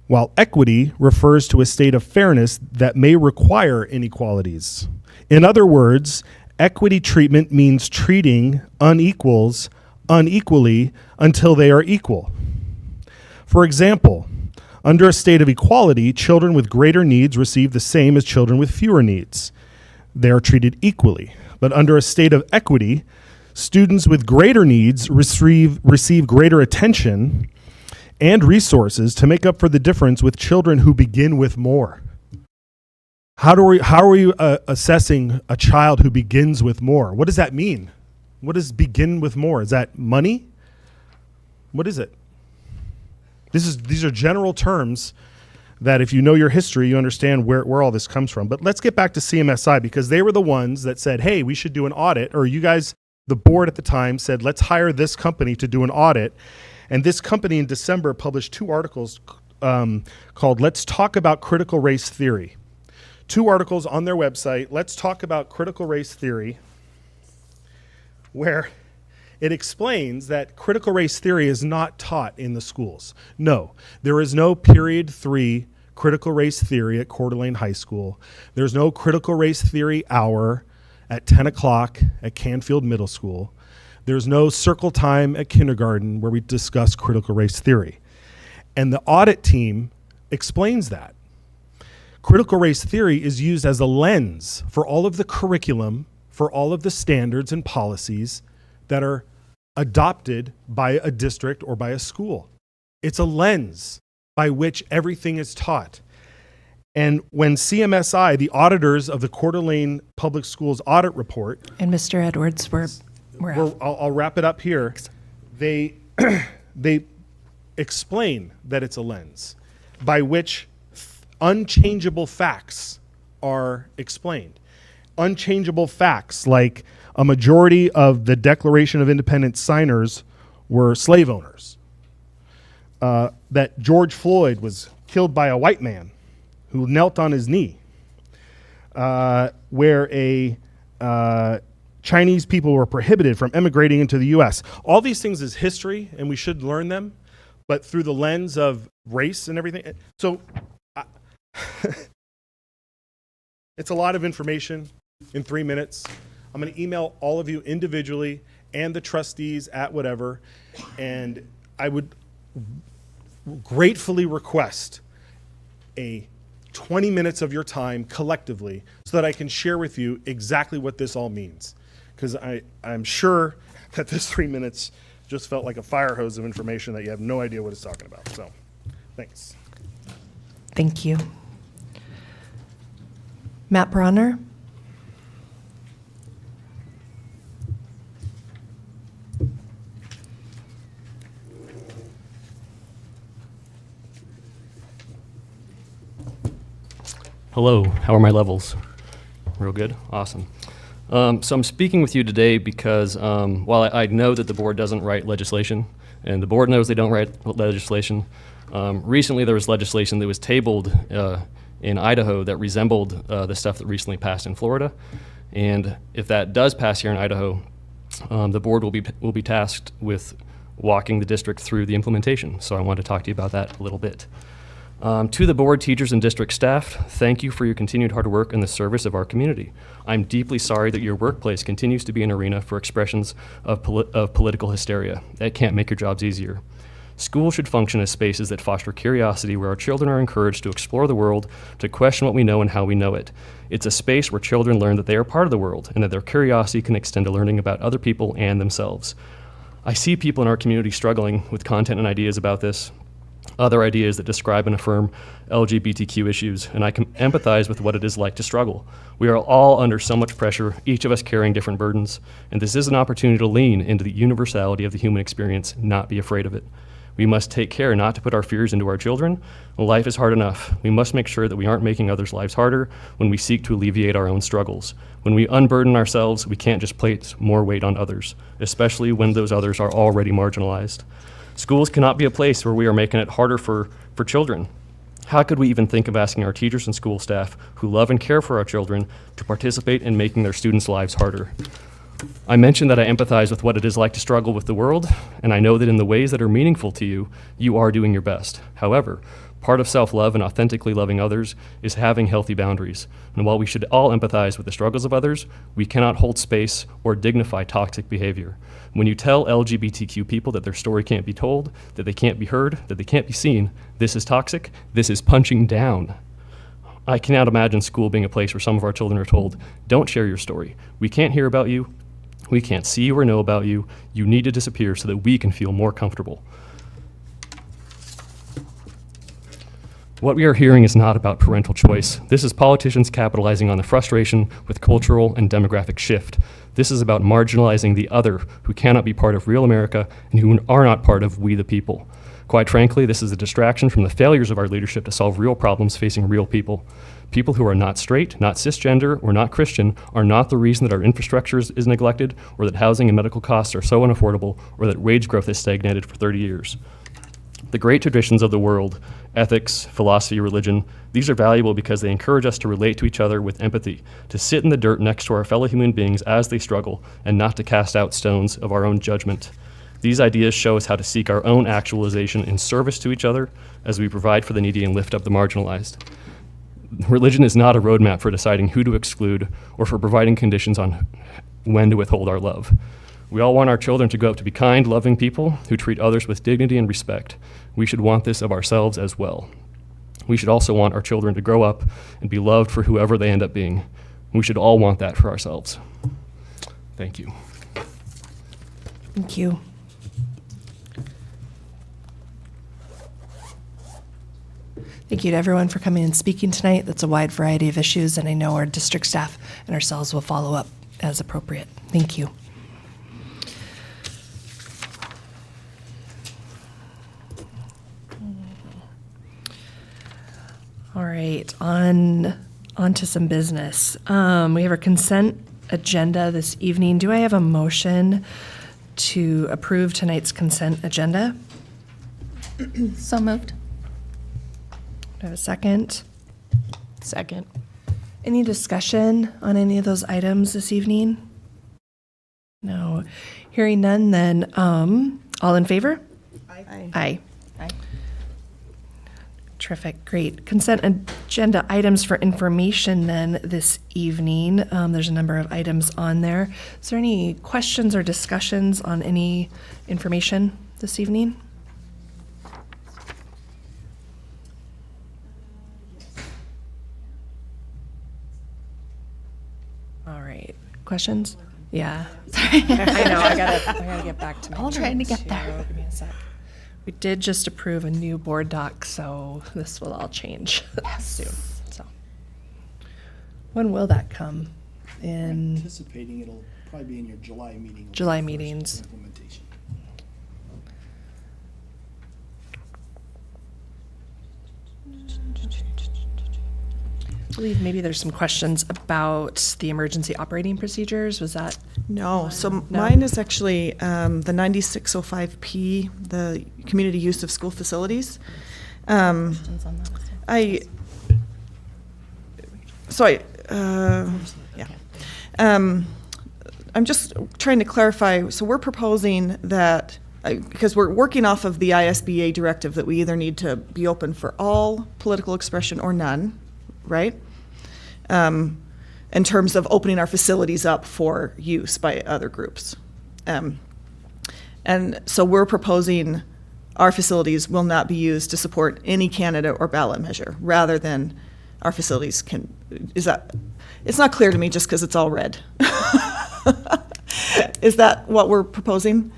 S17: while equity refers to a state of fairness that may require inequalities. In other words, equity treatment means treating unequals unequally until they are equal. For example, under a state of equality, children with greater needs receive the same as children with fewer needs. They are treated equally. But under a state of equity, students with greater needs receive greater attention and resources to make up for the difference with children who begin with more. How are you assessing a child who begins with more? What does that mean? What does begin with more? Is that money? What is it? These are general terms that if you know your history, you understand where all this comes from. But let's get back to CMSI, because they were the ones that said, hey, we should do an audit, or you guys, the board at the time, said, let's hire this company to do an audit. And this company in December published 2 articles called Let's Talk About Critical Race Theory. 2 articles on their website, Let's Talk About Critical Race Theory, where it explains that critical race theory is not taught in the schools. No, there is no period 3 critical race theory at Coeur d'Alene High School. There's no critical race theory hour at 10 o'clock at Canfield Middle School. There's no circle time at kindergarten where we discuss critical race theory. And the audit team explains that. Critical race theory is used as a lens for all of the curriculum, for all of the standards and policies that are adopted by a district or by a school. It's a lens by which everything is taught. And when CMSI, the auditors of the Coeur d'Alene Public Schools audit report,
S1: and Mr. Edwards,
S17: I'll wrap it up here. They explain that it's a lens by which unchangeable facts are explained. Unchangeable facts like a majority of the Declaration of Independence signers were slave owners. That George Floyd was killed by a white man who knelt on his knee. Where Chinese people were prohibited from immigrating into the U.S. All these things is history, and we should learn them, but through the lens of race and everything. So it's a lot of information in 3 minutes. I'm going to email all of you individually and the trustees at whatever, and I would gratefully request a 20 minutes of your time collectively so that I can share with you exactly what this all means. Because I'm sure that this 3 minutes just felt like a fire hose of information that you have no idea what it's talking about. So, thanks.
S1: Thank you. Matt Bronner.
S18: Hello, how are my levels? Real good? Awesome. So I'm speaking with you today because while I know that the board doesn't write legislation, and the board knows they don't write legislation, recently there was legislation that was tabled in Idaho that resembled the stuff that recently passed in Florida. And if that does pass here in Idaho, the board will be tasked with walking the district through the implementation. So I want to talk to you about that a little bit. To the board, teachers, and district staff, thank you for your continued hard work in the service of our community. I'm deeply sorry that your workplace continues to be an arena for expressions of political hysteria. That can't make your jobs easier. Schools should function as spaces that foster curiosity, where our children are encouraged to explore the world, to question what we know and how we know it. It's a space where children learn that they are part of the world and that their curiosity can extend to learning about other people and themselves. I see people in our community struggling with content and ideas about this, other ideas that describe and affirm LGBTQ issues, and I can empathize with what it is like to struggle. We are all under so much pressure, each of us carrying different burdens, and this is an opportunity to lean into the universality of the human experience, not be afraid of it. We must take care not to put our fears into our children. Life is hard enough. We must make sure that we aren't making others' lives harder when we seek to alleviate our own struggles. When we unburden ourselves, we can't just place more weight on others, especially when those others are already marginalized. Schools cannot be a place where we are making it harder for children. How could we even think of asking our teachers and school staff who love and care for our children to participate in making their students' lives harder? I mentioned that I empathize with what it is like to struggle with the world, and I know that in the ways that are meaningful to you, you are doing your best. However, part of self-love and authentically loving others is having healthy boundaries. And while we should all empathize with the struggles of others, we cannot hold space or dignify toxic behavior. When you tell LGBTQ people that their story can't be told, that they can't be heard, that they can't be seen, this is toxic, this is punching down. I cannot imagine school being a place where some of our children are told, don't share your story. We can't hear about you. We can't see or know about you. You need to disappear so that we can feel more comfortable. What we are hearing is not about parental choice. This is politicians capitalizing on the frustration with cultural and demographic shift. This is about marginalizing the other who cannot be part of real America and who are not part of we the people. Quite frankly, this is a distraction from the failures of our leadership to solve real problems facing real people. People who are not straight, not cisgender, or not Christian are not the reason that our infrastructure is neglected, or that housing and medical costs are so unaffordable, or that wage growth has stagnated for 30 years. The great traditions of the world, ethics, philosophy, religion, these are valuable because they encourage us to relate to each other with empathy, to sit in the dirt next to our fellow human beings as they struggle, and not to cast out stones of our own judgment. These ideas show us how to seek our own actualization in service to each other as we provide for the needy and lift up the marginalized. Religion is not a roadmap for deciding who to exclude or for providing conditions on when to withhold our love. We all want our children to grow up to be kind, loving people who treat others with dignity and respect. We should want this of ourselves as well. We should also want our children to grow up and be loved for whoever they end up being. We should all want that for ourselves. Thank you.
S1: Thank you. Thank you to everyone for coming and speaking tonight. That's a wide variety of issues, and I know our district staff and ourselves will follow up as appropriate. Thank you. All right, on to some business. We have our consent agenda this evening. Do I have a motion to approve tonight's consent agenda?
S19: So moved.
S1: Do I have a second?
S19: Second.
S1: Any discussion on any of those items this evening? No. Hearing none, then all in favor?
S2: Aye.
S1: Aye. Terrific, great. Consent agenda items for information then this evening. There's a number of items on there. Is there any questions or discussions on any information this evening? All right, questions? Yeah. I know, I gotta get back to my
S19: All trying to get
S1: notes
S19: there.
S1: here. Give me a sec. We did just approve a new board doc, so this will all change soon. So, when will that come? In
S20: Anticipating it'll probably be in your July meeting.
S1: July meetings.
S20: Implementation.
S1: I believe maybe there's some questions about the emergency operating procedures. Was that?
S2: No, so mine is actually the 9605P, the community use of school facilities. I'm just trying to clarify, so we're proposing that, because we're working off of the ISBA directive that we either need to be open for all political expression or none, right? In terms of opening our facilities up for use by other groups. And so we're proposing our facilities will not be used to support any candidate or ballot measure, rather than our facilities can, it's not clear to me just because it's all red. Is that what we're proposing?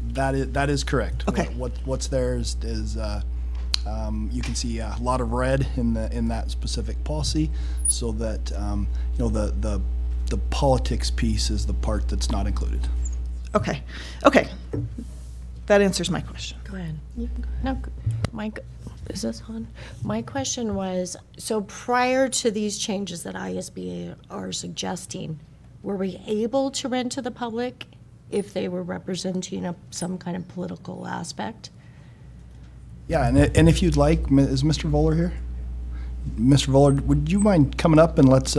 S20: That is correct.
S2: Okay.
S20: What's there is you can see a lot of red in that specific policy, so that the politics piece is the part that's not included.
S2: Okay. that answers my question.
S19: Go ahead. No, Mike, is this on? My question was, so prior to these changes that ISBA are suggesting, were we able to rent to the public if they were representing some kind of political aspect?
S20: Yeah, and if you'd like, is Mr. Voller here? Mr. Voller, would you mind coming up and let's,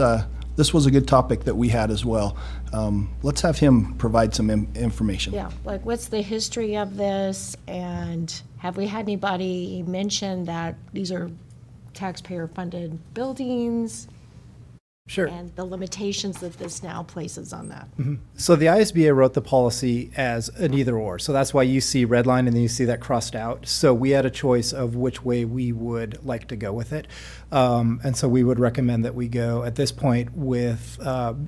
S20: this was a good topic that we had as well. Let's have him provide some information.
S19: Yeah, like what's the history of this, and have we had anybody mention that these are taxpayer-funded buildings?
S21: Sure.
S19: And the limitations that this now places on that.
S21: So the ISBA wrote the policy as an either or. So that's why you see red line and then you see that crossed out. So we had a choice of which way we would like to go with it. And so we would recommend that we go at this point with,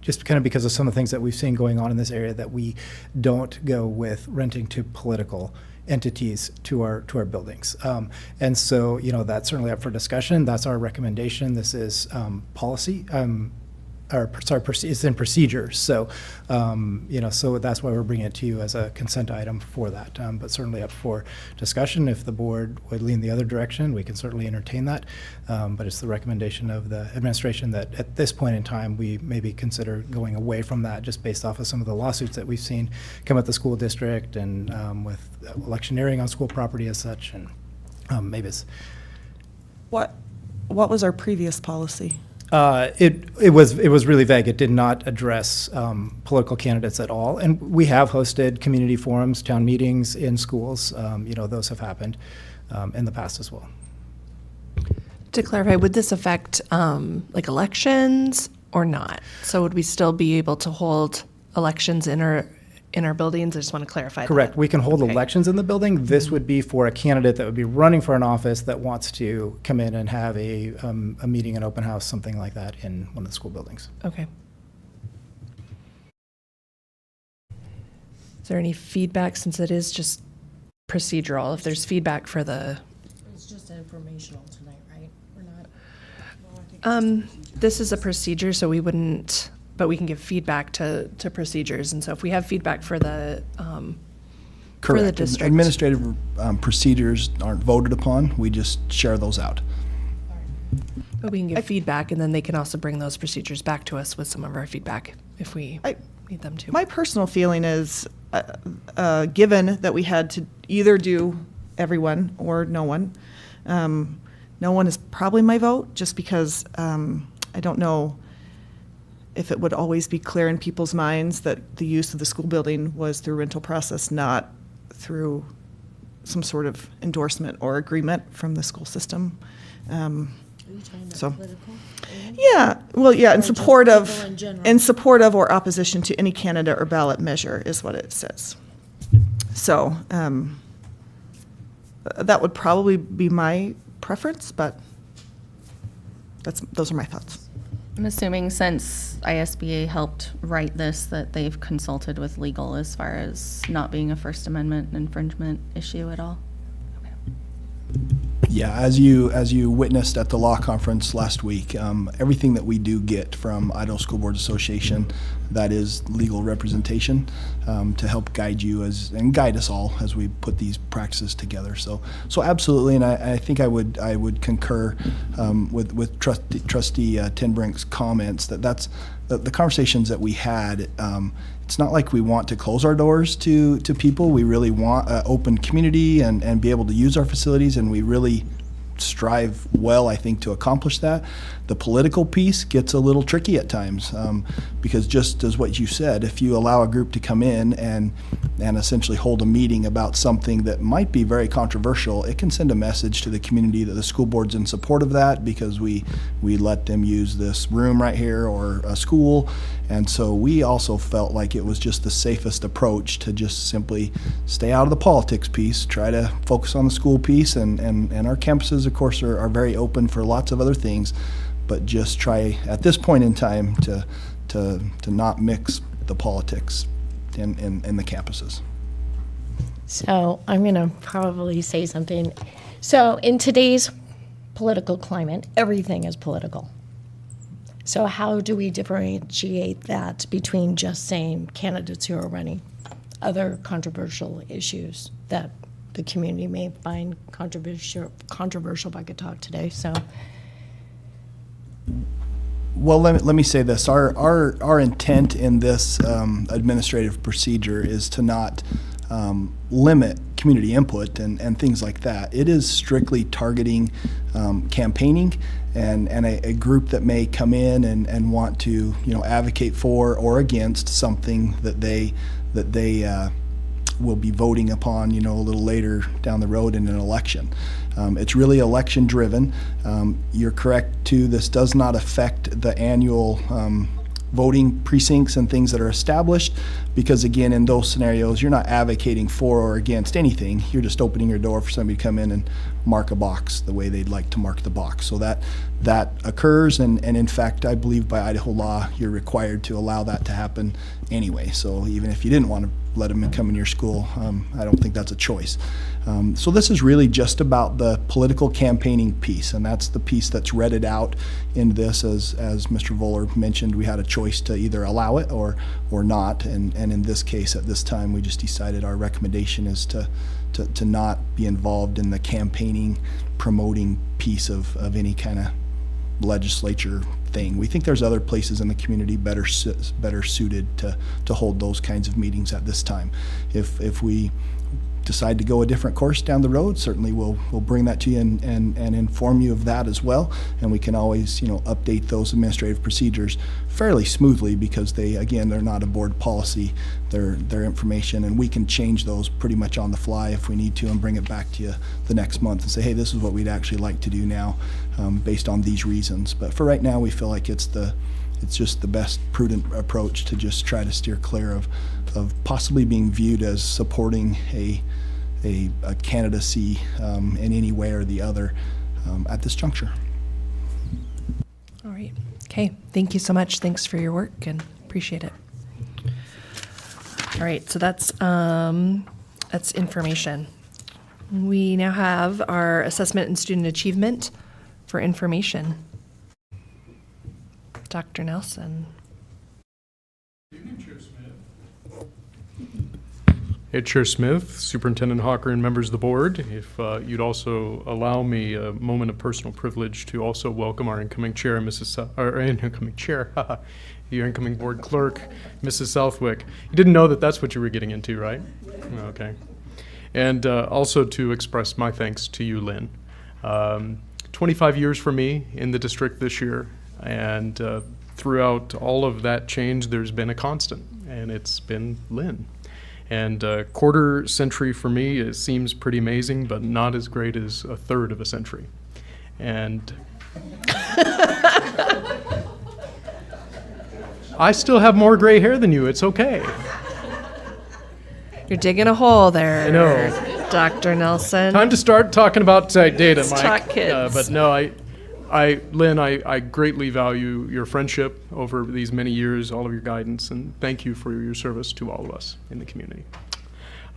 S21: just kind of because of some of the things that we've seen going on in this area, that we don't go with renting to political entities to our buildings. And so, that's certainly up for discussion. That's our recommendation. This is policy, it's in procedure. So, so that's why we're bringing it to you as a consent item for that. But certainly up for discussion. If the board would lean the other direction, we can certainly entertain that. But it's the recommendation of the administration that at this point in time, we maybe consider going away from that, just based off of some of the lawsuits that we've seen come at the school district and with electioneering on school property as such. And maybe it's.
S2: What was our previous policy?
S21: It was really vague. It did not address political candidates at all. And we have hosted community forums, town meetings in schools. Those have happened in the past as well.
S1: To clarify, would this affect like elections or not? So would we still be able to hold elections in our buildings? I just want to clarify
S21: Correct.
S1: that.
S21: We can hold
S1: Okay.
S21: elections in the building. This would be for a candidate that would be running for an office that wants to come in and have a meeting, an open house, something like that in one of the school buildings.
S1: Okay. Is there any feedback, since it is just procedural? If there's feedback for the,
S19: It's just informational tonight, right? We're not.
S1: this is a procedure, so we wouldn't, but we can give feedback to procedures. And so if we have feedback for the, for the district.
S20: Administrative procedures aren't voted upon. We just share those out.
S1: But we can give feedback, and then they can also bring those procedures back to us with some of our feedback if we need them to.
S2: My personal feeling is, given that we had to either do everyone or no one, no one is probably my vote, just because I don't know if it would always be clear in people's minds that the use of the school building was through rental process, not through some sort of endorsement or agreement from the school system. So, yeah, well, yeah, in support of, or opposition to any candidate or ballot measure is what it says. So, that would probably be my preference, but those are my thoughts.
S22: I'm assuming since ISBA helped write this that they've consulted with legal as far as not being a First Amendment infringement issue at all.
S20: Yeah, as you witnessed at the law conference last week, everything that we do get from Idaho School Boards Association, that is legal representation to help guide you and guide us all as we put these practices together. So absolutely, and I think I would concur with Trustee Tenbrink's comments that's the conversations that we had. It's not like we want to close our doors to people. We really want an open community and be able to use our facilities, and we really strive well, I think, to accomplish that. The political piece gets a little tricky at times because just as what you said, if you allow a group to come in and essentially hold a meeting about something that might be very controversial, it can send a message to the community that the school board's in support of that because we let them use this room right here or a school. And so we also felt like it was just the safest approach to just simply stay out of the politics piece, try to focus on the school piece, and our campuses, of course, are very open for lots of other things, but just try at this point in time to not mix the politics in the campuses.
S19: So I'm going to probably say something. So in today's political climate, everything is political. So how do we differentiate that between just saying candidates who are running? other controversial issues that the community may find controversial if I could talk today. So.
S20: Well, let me say this. Our intent in this administrative procedure is to not limit community input and things like that. It is strictly targeting campaigning and a group that may come in and want to advocate for or against something that they will be voting upon a little later down the road in an election. It's really election driven. You're correct too, this does not affect the annual voting precincts and things that are established, because again, in those scenarios, you're not advocating for or against anything. You're just opening your door for somebody to come in and mark a box the way they'd like to mark the box. So that occurs, and in fact, I believe by Idaho law, you're required to allow that to happen anyway. So even if you didn't want to let them come in your school, I don't think that's a choice. So this is really just about the political campaigning piece, and that's the piece that's redded out in this. As Mr. Voller mentioned, we had a choice to either allow it or not, and in this case, at this time, we just decided our recommendation is to not be involved in the campaigning, promoting piece of any kind of legislature thing. We think there's other places in the community better suited to hold those kinds of meetings at this time. If we decide to go a different course down the road, certainly we'll bring that to you and inform you of that as well. And we can always update those administrative procedures fairly smoothly, because they're not a board policy. They're information, and we can change those pretty much on the fly if we need to, and bring it back to you the next month and say, hey, this is what we'd actually like to do now, based on these reasons. But for right now, we feel like it's just the best prudent approach to just try to steer clear of possibly being viewed as supporting a candidacy in any way or the other at this juncture.
S1: All right. Okay. Thank you so much. Thanks for your work, and appreciate it. All right. So that's information. We now have our assessment and student achievement for information. Dr. Nelson.
S3: Hey, Chair Smith, Superintendent Hawker, and members of the board. If you'd also allow me a moment of personal privilege to also welcome our incoming chair, your incoming board clerk, Mrs. Southwick. You didn't know that that's what you were getting into, right? Okay. And also to express my thanks to you, Lynn. 25 years for me in the district this year, and throughout all of that change, there's been a constant, and it's been Lynn. And a quarter century for me, it seems pretty amazing, but not as great as a third of a century. And I still have more gray hair than you. It's okay.
S1: You're digging a hole there.
S3: I know.
S1: Dr. Nelson.
S3: Time to start talking about data,
S1: Let's
S3: Mike.
S1: talk kids.
S3: But no, Lynn, I greatly value your friendship over these many years, all of your guidance, and thank you for your service to all of us in the community.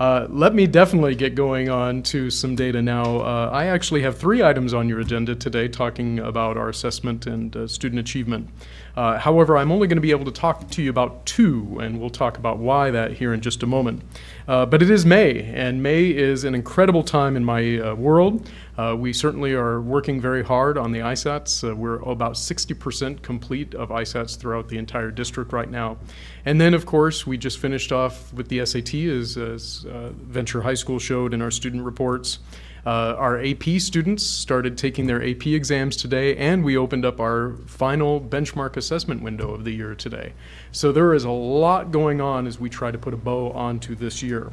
S3: Let me definitely get going on to some data now. I actually have 3 items on your agenda today talking about our assessment and student achievement. However, I'm only going to be able to talk to you about 2, and we'll talk about why that here in just a moment. But it is May, and May is an incredible time in my world. We certainly are working very hard on the ISATs. We're about 60% complete of ISATs throughout the entire district right now. And then, of course, we just finished off with the SAT, as Venture High School showed in our student reports. Our AP students started taking their AP exams today, and we opened up our final benchmark assessment window of the year today. So there is a lot going on as we try to put a bow onto this year.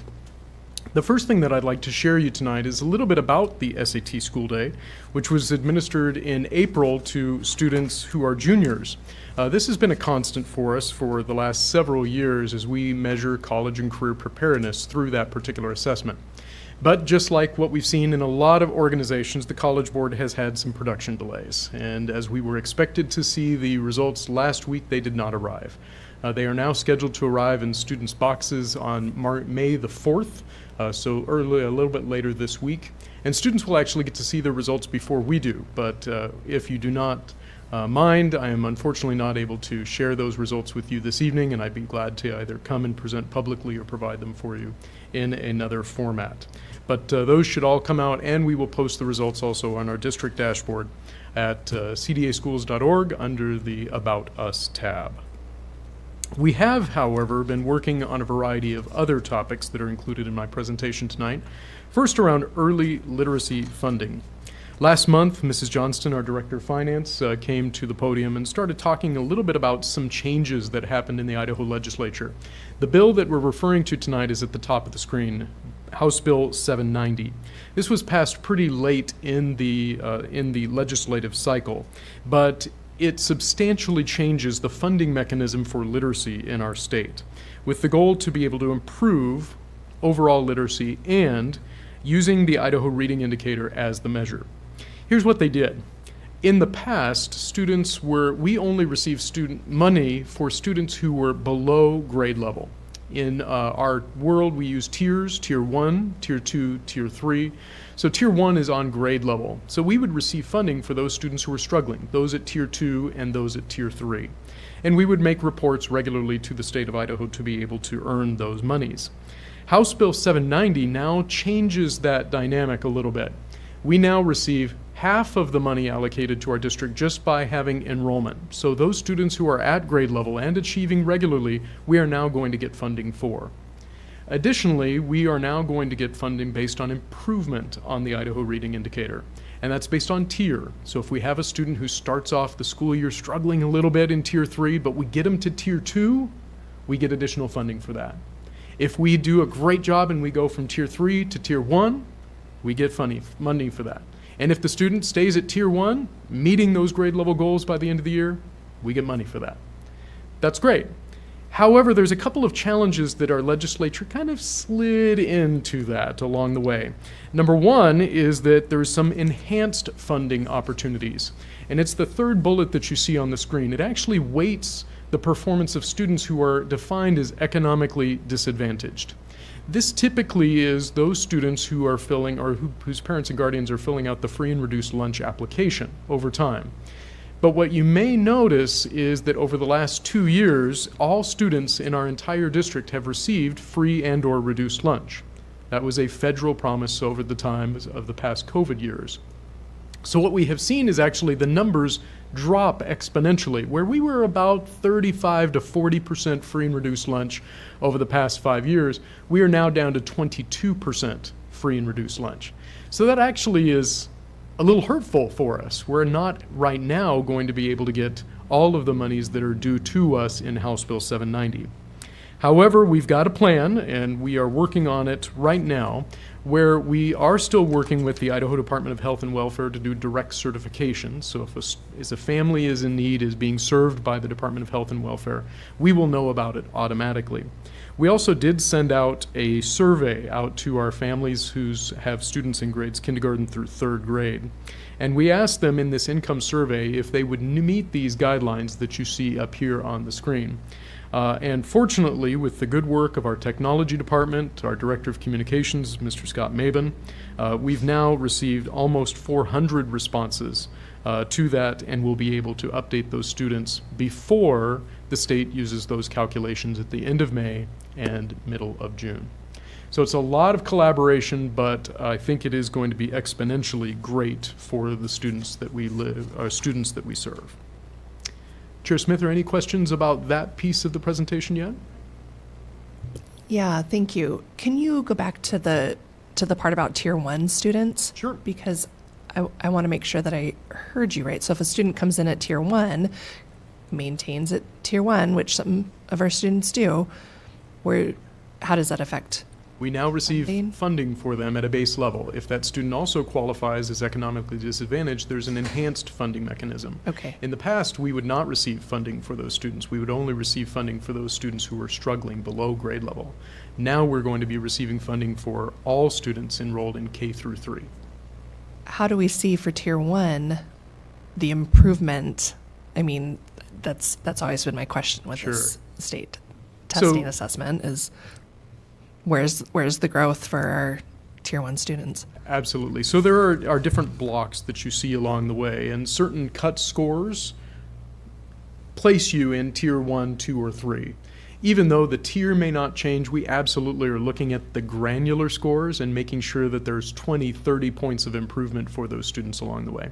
S3: The first thing that I'd like to share you tonight is a little bit about the SAT School Day, which was administered in April to students who are juniors. This has been a constant for us for the last several years as we measure college and career preparedness through that particular assessment. But just like what we've seen in a lot of organizations, the College Board has had some production delays. And as we were expected to see the results last week, they did not arrive. They are now scheduled to arrive in students' boxes on May the 4th, so early, a little bit later this week. And students will actually get to see the results before we do. But if you do not mind. I am unfortunately not able to share those results with you this evening, and I'd be glad to either come and present publicly or provide them for you in another format. But those should all come out, and we will post the results also on our district dashboard at cdaschools.org under the About Us tab. We have, however, been working on a variety of other topics that are included in my presentation tonight. First, around early literacy funding. Last month, Mrs. Johnston, our Director of Finance, came to the podium and started talking a little bit about some changes that happened in the Idaho legislature. The bill that we're referring to tonight is at the top of the screen, House Bill 790. This was passed pretty late in the legislative cycle, but it substantially changes the funding mechanism for literacy in our state, with the goal to be able to improve overall literacy and using the Idaho Reading Indicator as the measure. Here's what they did. In the past, we only received student money for students who were below grade level. In our world, we use tiers, Tier 1, Tier 2, Tier 3. So Tier 1 is on grade level. So we would receive funding for those students who were struggling, those at Tier 2 and those at Tier 3. And we would make reports regularly to the state of Idaho to be able to earn those monies. House Bill 790 now changes that dynamic a little bit. We now receive half of the money allocated to our district just by having enrollment. So those students who are at grade level and achieving regularly, we are now going to get funding for. Additionally, we are now going to get funding based on improvement on the Idaho Reading Indicator. And that's based on tier. So if we have a student who starts off the school year struggling a little bit in Tier 3, but we get them to Tier 2, we get additional funding for that. If we do a great job and we go from Tier 3 to Tier 1, we get money for that. And if the student stays at Tier 1, meeting those grade level goals by the end of the year, we get money for that. That's great. However, there's a couple of challenges that our legislature kind of slid into that along the way. Number one is that there's some enhanced funding opportunities. And it's the third bullet that you see on the screen. It actually weights the performance of students who are defined as economically disadvantaged. This typically is those students who are filling, or whose parents and guardians are filling out the free and reduced lunch application over time. But what you may notice is that over the last 2 years, all students in our entire district have received free and/or reduced lunch. That was a federal promise over the time of the past COVID years. So what we have seen is actually the numbers drop exponentially. Where we were about 35 to 40% free and reduced lunch over the past 5 years, we are now down to 22% free and reduced lunch. So that actually is a little hurtful for us. We're not right now going to be able to get all of the monies that are due to us in House Bill 790. However, we've got a plan, and we are working on it right now, where we are still working with the Idaho Department of Health and Welfare to do direct certification. So if a family is in need, is being served by the Department of Health and Welfare, we will know about it automatically. We also did send out a survey out to our families who have students in grades kindergarten through 3rd grade. And we asked them in this income survey if they would meet these guidelines that you see up here on the screen. And fortunately, with the good work of our technology department, our Director of Communications, Mr. Scott Mabin, we've now received almost 400 responses to that, and we'll be able to update those students before the state uses those calculations at the end of May and middle of June. So it's a lot of collaboration, but I think it is going to be exponentially great for the students that we serve. Chair Smith, are any questions about that piece of the presentation yet?
S1: Yeah, thank you. Can you go back to the part about Tier 1 students?
S3: Sure.
S1: Because I want to make sure that I heard you right. So if a student comes in at Tier 1, maintains at Tier 1, which some of our students do, how does that affect?
S3: We now receive funding for them at a base level. If that student also qualifies as economically disadvantaged, there's an enhanced funding mechanism.
S1: Okay.
S3: In the past, we would not receive funding for those students. We would only receive funding for those students who were struggling below grade level. Now we're going to be receiving funding for all students enrolled in K through 3.
S1: How do we see for Tier 1 the improvement? I mean, that's always been my question with this state testing assessment is where's the growth for our Tier 1 students?
S3: Absolutely. So there are different blocks that you see along the way, and certain cut scores place you in tier 1, 2, or 3. Even though the tier may not change, we absolutely are looking at the granular scores and making sure that there's 20, 30 points of improvement for those students along the way.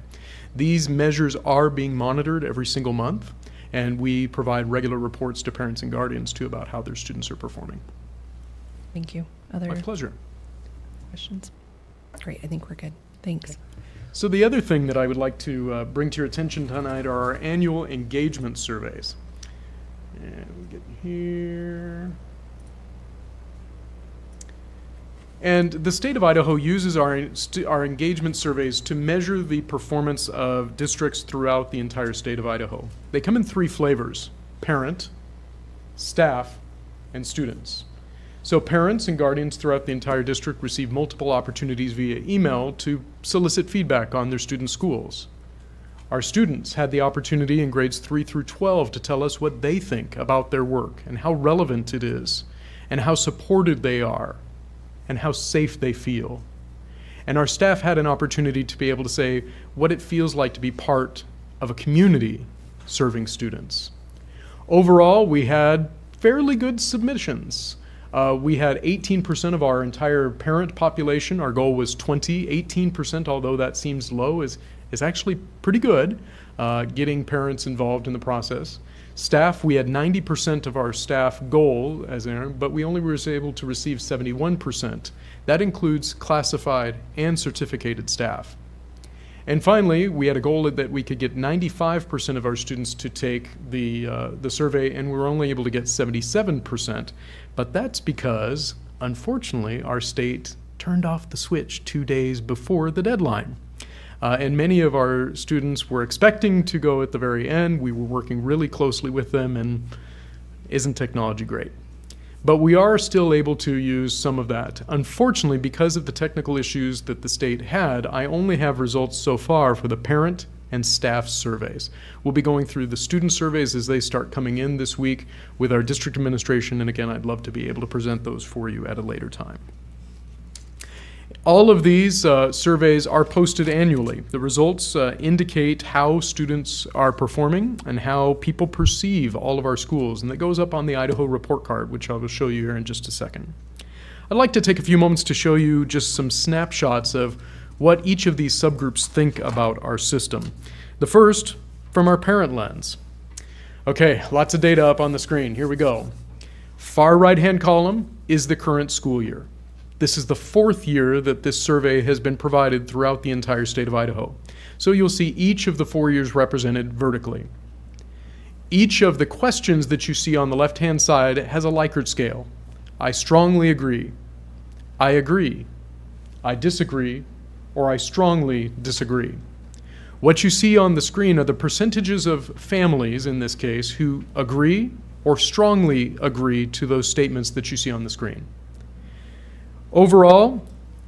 S3: These measures are being monitored every single month, and we provide regular reports to parents and guardians too about how their students are performing.
S1: Thank you. Other
S3: My pleasure.
S1: questions? Great, I think we're good. Thanks.
S3: So the other thing that I would like to bring to your attention tonight are our annual engagement surveys. And we get here. And the state of Idaho uses our engagement surveys to measure the performance of districts throughout the entire state of Idaho. They come in 3 flavors: parent, staff, and students. So parents and guardians throughout the entire district receive multiple opportunities via email to solicit feedback on their students' schools. Our students had the opportunity in grades 3 through 12 to tell us what they think about their work and how relevant it is and how supported they are and how safe they feel. And our staff had an opportunity to be able to say what it feels like to be part of a community serving students. Overall, we had fairly good submissions. We had 18% of our entire parent population. Our goal was 20. 18%, although that seems low, is actually pretty good, getting parents involved in the process. Staff, we had 90% of our staff goal, but we only were able to receive 71%. That includes classified and certificated staff. And finally, we had a goal that we could get 95% of our students to take the survey, and we were only able to get 77%. But that's because, unfortunately, our state turned off the switch 2 days before the deadline. And many of our students were expecting to go at the very end. We were working really closely with them, and isn't technology great? But we are still able to use some of that. Unfortunately, because of the technical issues that the state had, I only have results so far for the parent and staff surveys. We'll be going through the student surveys as they start coming in this week with our district administration, and again, I'd love to be able to present those for you at a later time. All of these surveys are posted annually. The results indicate how students are performing and how people perceive all of our schools, and that goes up on the Idaho report card, which I will show you here in just a second. I'd like to take a few moments to show you just some snapshots of what each of these subgroups think about our system. The first, from our parent lens. Okay, lots of data up on the screen. Here we go. Far right-hand column is the current school year. This is the 4th year that this survey has been provided throughout the entire state of Idaho. So you'll see each of the 4 years represented vertically. Each of the questions that you see on the left-hand side has a Likert scale. I strongly agree, I agree, I disagree, or I strongly disagree. What you see on the screen are the percentages of families, in this case, who agree or strongly agree to those statements that you see on the screen. Overall,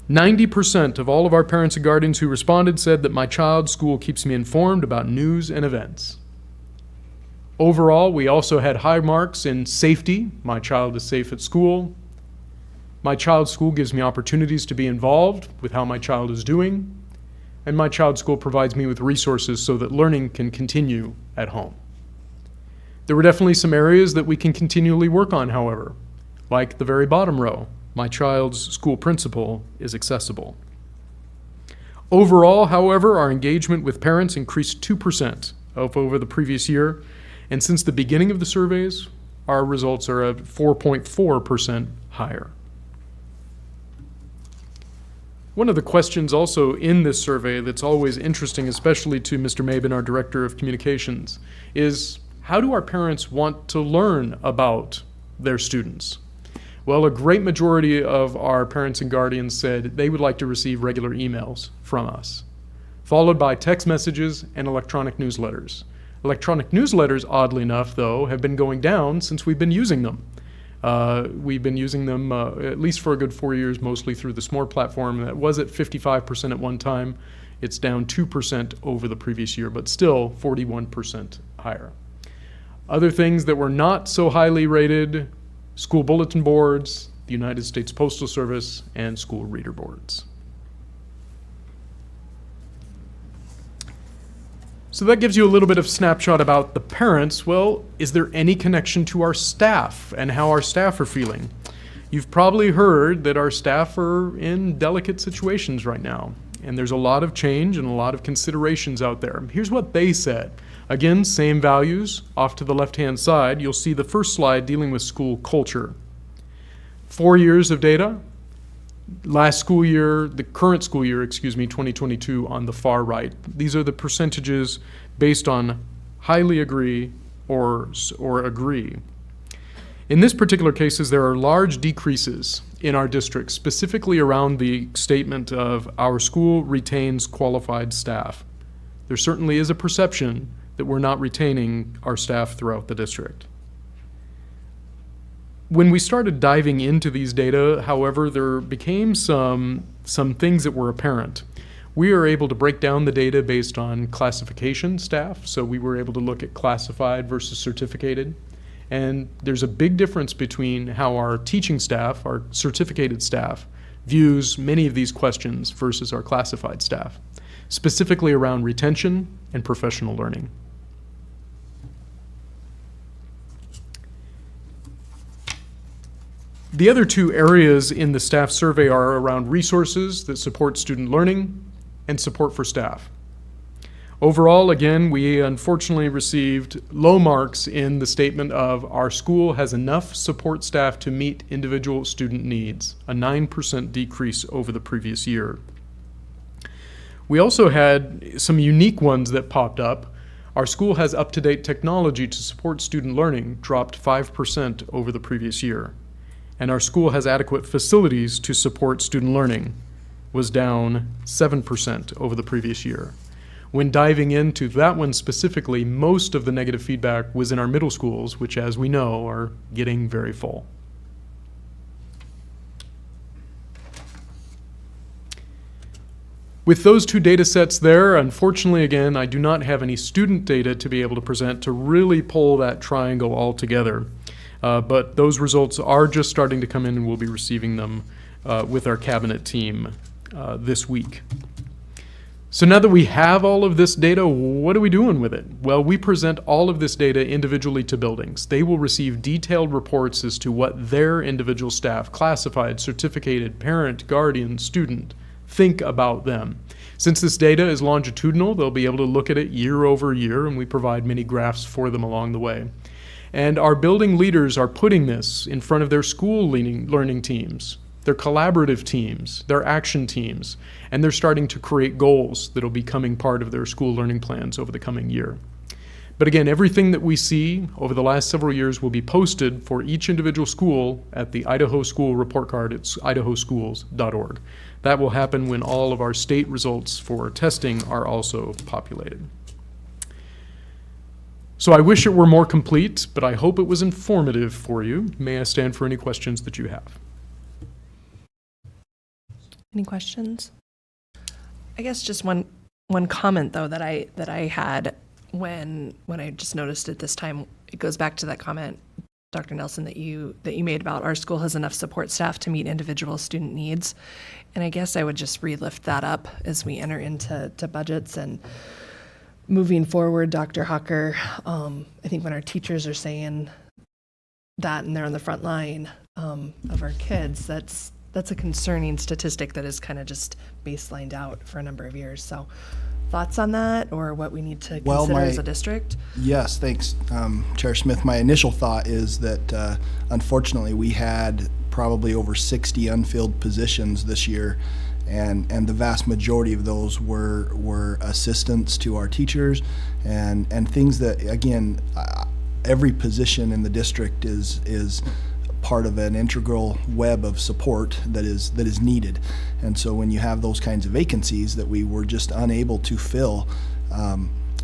S3: 90% of all of our parents and guardians who responded said that my child's school keeps me informed about news and events. Overall, we also had high marks in safety. My child is safe at school. My child's school gives me opportunities to be involved with how my child is doing. And my child's school provides me with resources so that learning can continue at home. There were definitely some areas that we can continually work on, however, like the very bottom row. My child's school principal is accessible. Overall, however, our engagement with parents increased 2% over the previous year, and since the beginning of the surveys, our results are at 4.4% higher. One of the questions also in this survey that's always interesting, especially to Mr. Mabin, our Director of Communications, is how do our parents want to learn about their students? Well, a great majority of our parents and guardians said they would like to receive regular emails from us, followed by text messages and electronic newsletters. Electronic newsletters, oddly enough, though, have been going down since we've been using them. We've been using them at least for a good 4 years, mostly through the SMORE platform. That was at 55% at one time. It's down 2% over the previous year, but still 41% higher. Other things that were not so highly rated: school bulletin boards, the United States Postal Service, and school reader boards. So that gives you a little bit of snapshot about the parents. Well, is there any connection to our staff and how our staff are feeling? You've probably heard that our staff are in delicate situations right now, and there's a lot of change and a lot of considerations out there. Here's what they said. Again, same values. Off to the left-hand side, you'll see the first slide dealing with school culture. 4 years of data. Last school year, the current school year, 2022 on the far right. These are the percentages based on highly agree or agree. In this particular cases, there are large decreases in our district, specifically around the statement of our school retains qualified staff. There certainly is a perception that we're not retaining our staff throughout the district. When we started diving into these data, however, there became some things that were apparent. We are able to break down the data based on classification staff, so we were able to look at classified versus certificated. And there's a big difference between how our teaching staff, our certificated staff, views many of these questions versus our classified staff, specifically around retention and professional learning. The other two areas in the staff survey are around resources that support student learning and support for staff. Overall, again, we unfortunately received low marks in the statement of our school has enough support staff to meet individual student needs, a 9% decrease over the previous year. We also had some unique ones that popped up. Our school has up-to-date technology to support student learning, dropped 5% over the previous year. And our school has adequate facilities to support student learning, was down 7% over the previous year. When diving into that one specifically, most of the negative feedback was in our middle schools, which, as we know, are getting very full. With those two data sets there, unfortunately, again, I do not have any student data to be able to present to really pull that triangle all together. But those results are just starting to come in, and we'll be receiving them with our cabinet team this week. So now that we have all of this data, what are we doing with it? Well, we present all of this data individually to buildings. They will receive detailed reports as to what their individual staff, classified, certificated, parent, guardian, student, think about them. Since this data is longitudinal, they'll be able to look at it year over year, and we provide many graphs for them along the way. And our building leaders are putting this in front of their school learning teams, their collaborative teams, their action teams, and they're starting to create goals that'll be becoming part of their school learning plans over the coming year. But again, everything that we see over the last several years will be posted for each individual school at the Idaho School Report Card. It's idahoschools.org. That will happen when all of our state results for testing are also populated. So I wish it were more complete, but I hope it was informative for you. May I stand for any questions that you have?
S1: Any questions? I guess just one comment though that I had when I just noticed it this time. It goes back to that comment, Dr. Nelson, that you made about our school has enough support staff to meet individual student needs. And I guess I would just relift that up as we enter into budgets and moving forward. Dr. Hawker, I think when our teachers are saying that and they're on the front line of our kids, that's a concerning statistic that is kind of just baselined out for a number of years. So thoughts on that, or what we need to consider as a district?
S20: Yes, thanks, Chair Smith. My initial thought is that unfortunately we had probably over 60 unfilled positions this year, and the vast majority of those were assistants to our teachers and things that, again, every position in the district is part of an integral web of support that is needed. And so when you have those kinds of vacancies that we were just unable to fill,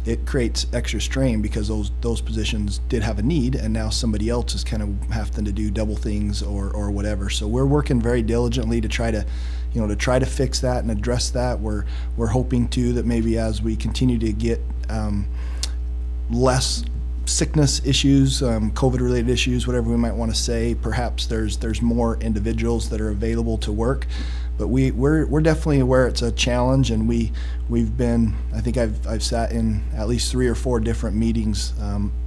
S20: it creates extra strain because those positions did have a need, and now somebody else is kind of having to do double things or whatever. So we're working very diligently to try to fix that and address that. We're hoping too that maybe as we continue to get less sickness issues, COVID-related issues, whatever we might want to say, perhaps there's more individuals that are available to work. but we're definitely aware it's a challenge, and we've been, I think I've sat in at least 3 or 4 different meetings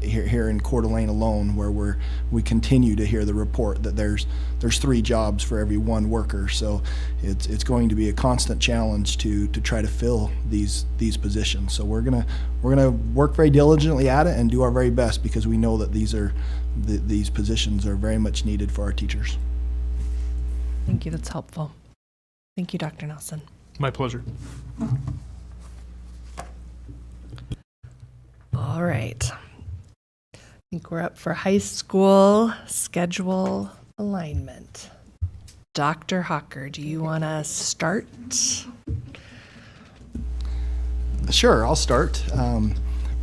S20: here in Coeur d'Alene alone, where we continue to hear the report that there's 3 jobs for every 1 worker. So it's going to be a constant challenge to try to fill these positions. So we're gonna work very diligently at it and do our very best, because we know that these positions are very much needed for our teachers.
S1: Thank you. That's helpful. Thank you, Dr. Nelson.
S3: My pleasure.
S1: All right. I think we're up for high school schedule alignment. Dr. Hawker, do you want to start?
S20: Sure, I'll start.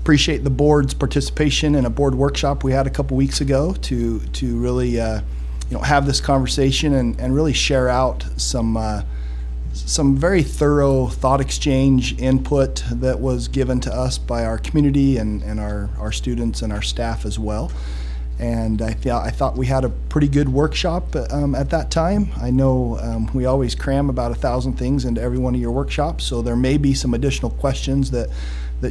S20: Appreciate the board's participation in a board workshop we had a couple weeks ago to really have this conversation and really share out some very thorough thought exchange input that was given to us by our community and our students and our staff as well. And I thought we had a pretty good workshop at that time. I know we always cram about 1,000 things into every one of your workshops, so there may be some additional questions that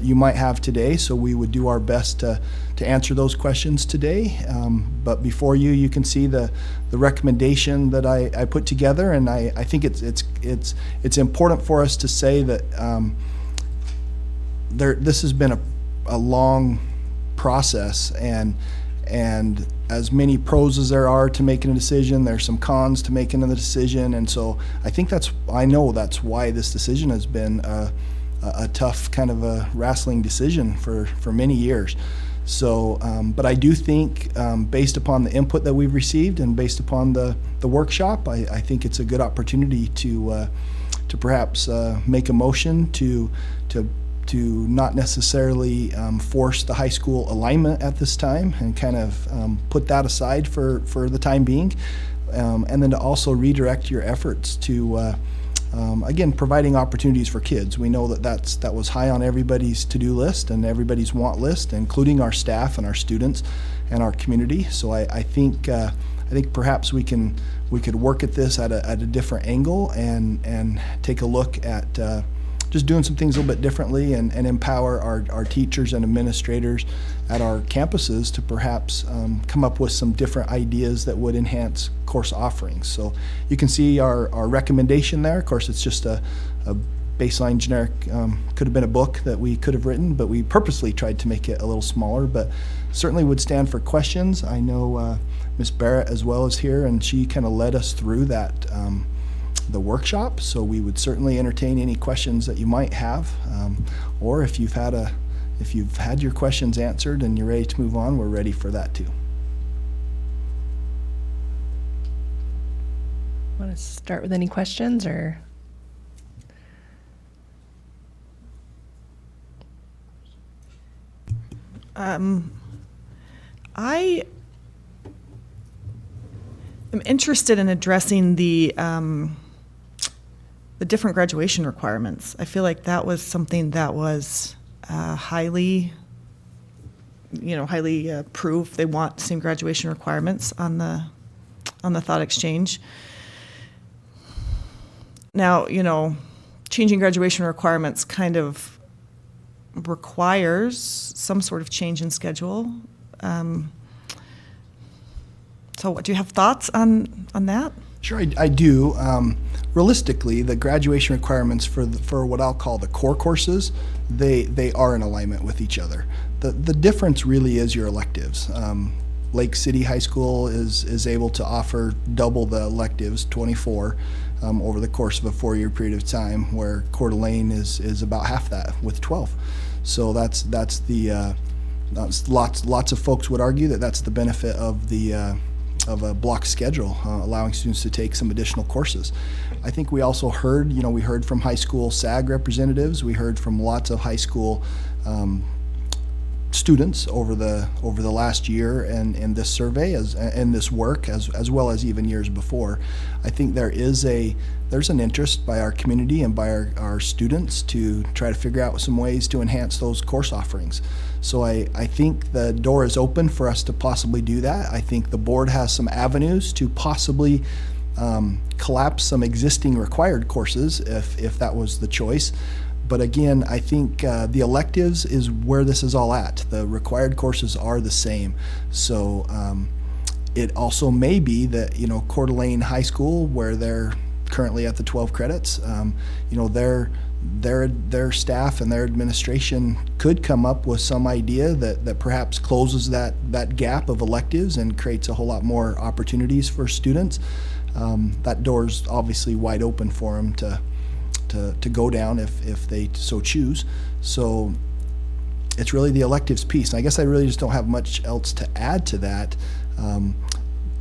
S20: you might have today, so we would do our best to answer those questions today. But before you can see the recommendation that I put together, and I think it's important for us to say that this has been a long process, and as many pros as there are to making a decision, there's some cons to making the decision, and so I know that's why this decision has been a tough kind of a wrestling decision for many years. So, but I do think, based upon the input that we've received and based upon the workshop, I think it's a good opportunity to perhaps make a motion to not necessarily force the high school alignment at this time, and kind of put that aside for the time being, and then to also redirect your efforts to again, providing opportunities for kids. We know that was high on everybody's to-do list and everybody's want list, including our staff and our students and our community. So I think perhaps we could work at this at a different angle and take a look at just doing some things a little bit differently, and empower our teachers and administrators at our campuses to perhaps come up with some different ideas that would enhance course offerings. So you can see our recommendation there. Of course, it's just a baseline generic, could have been a book that we could have written, but we purposely tried to make it a little smaller, but certainly would stand for questions. I know Ms. Barrett as well is here, and she kind of led us through that the workshop, so we would certainly entertain any questions that you might have, or if you've had your questions answered and you're ready to move on, we're ready for that too.
S1: Want to start with any questions, or?
S2: I am interested in addressing the different graduation requirements. I feel like that was something that was highly approved. They want the same graduation requirements on the thought exchange. Now, changing graduation requirements kind of requires some sort of change in schedule. So do you have thoughts on that?
S20: Sure, I do. Realistically, the graduation requirements for what I'll call the core courses, they are in alignment with each other. The difference really is your electives. Lake City High School is able to offer double the electives, 24, over the course of a 4-year period of time, where Coeur d'Alene is about half that with 12. So that's lots of folks would argue that's the benefit of a block schedule, allowing students to take some additional courses. I think we also heard, we heard from high school SAG representatives, we heard from lots of high school students over the last year and in this survey and this work as well as even years before. I think there's an interest by our community and by our students to try to figure out some ways to enhance those course offerings. So I think the door is open for us to possibly do that. I think the board has some avenues to possibly collapse some existing required courses if that was the choice. But again, I think the electives is where this is all at. The required courses are the same. So it also may be that, you know, Coeur d'Alene High School, where they're currently at the 12 credits, you know, their staff and their administration could come up with some idea that perhaps closes that gap of electives and creates a whole lot more opportunities for students. That door's obviously wide open for them to go down if they so choose. So it's really the electives piece. And I guess I really just don't have much else to add to that.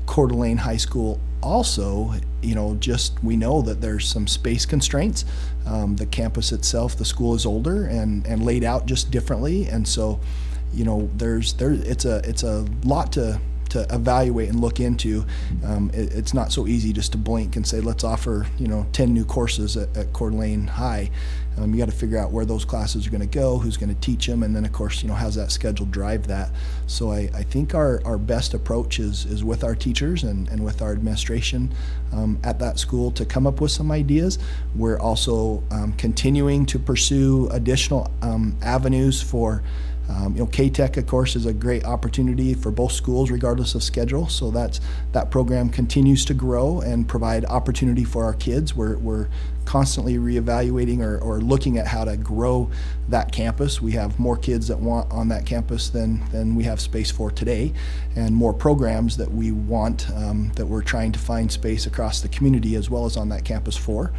S20: Coeur d'Alene High School also, you know, just we know that there's some space constraints. The campus itself, the school is older and laid out just differently, and so, you know, it's a lot to evaluate and look into. It's not so easy just to blink and say, let's offer, you know, 10 new courses at Coeur d'Alene High. You got to figure out where those classes are going to go, who's going to teach them, and then of course, you know, how's that schedule drive that. So I think our best approach is with our teachers and with our administration at that school to come up with some ideas. We're also continuing to pursue additional avenues for you know, K-Tech, of course, is a great opportunity for both schools regardless of schedule. So that program continues to grow and provide opportunity for our kids. We're constantly reevaluating or looking at how to grow that campus. We have more kids that want on that campus than we have space for today, and more programs that we want that we're trying to find space across the community as well as on that campus for.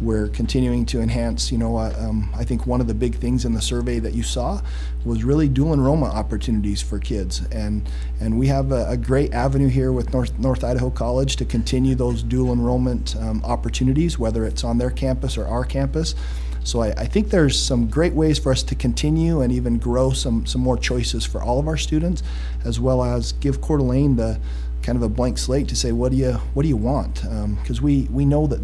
S20: We're continuing to enhance, you know, I think one of the big things in the survey that you saw was really dual enrollment opportunities for kids. And we have a great avenue here with North Idaho College to continue those dual enrollment opportunities, whether it's on their campus or our campus. So I think there's some great ways for us to continue and even grow some more choices for all of our students, as well as give Coeur d'Alene the kind of a blank slate to say, what do you want? Because we know that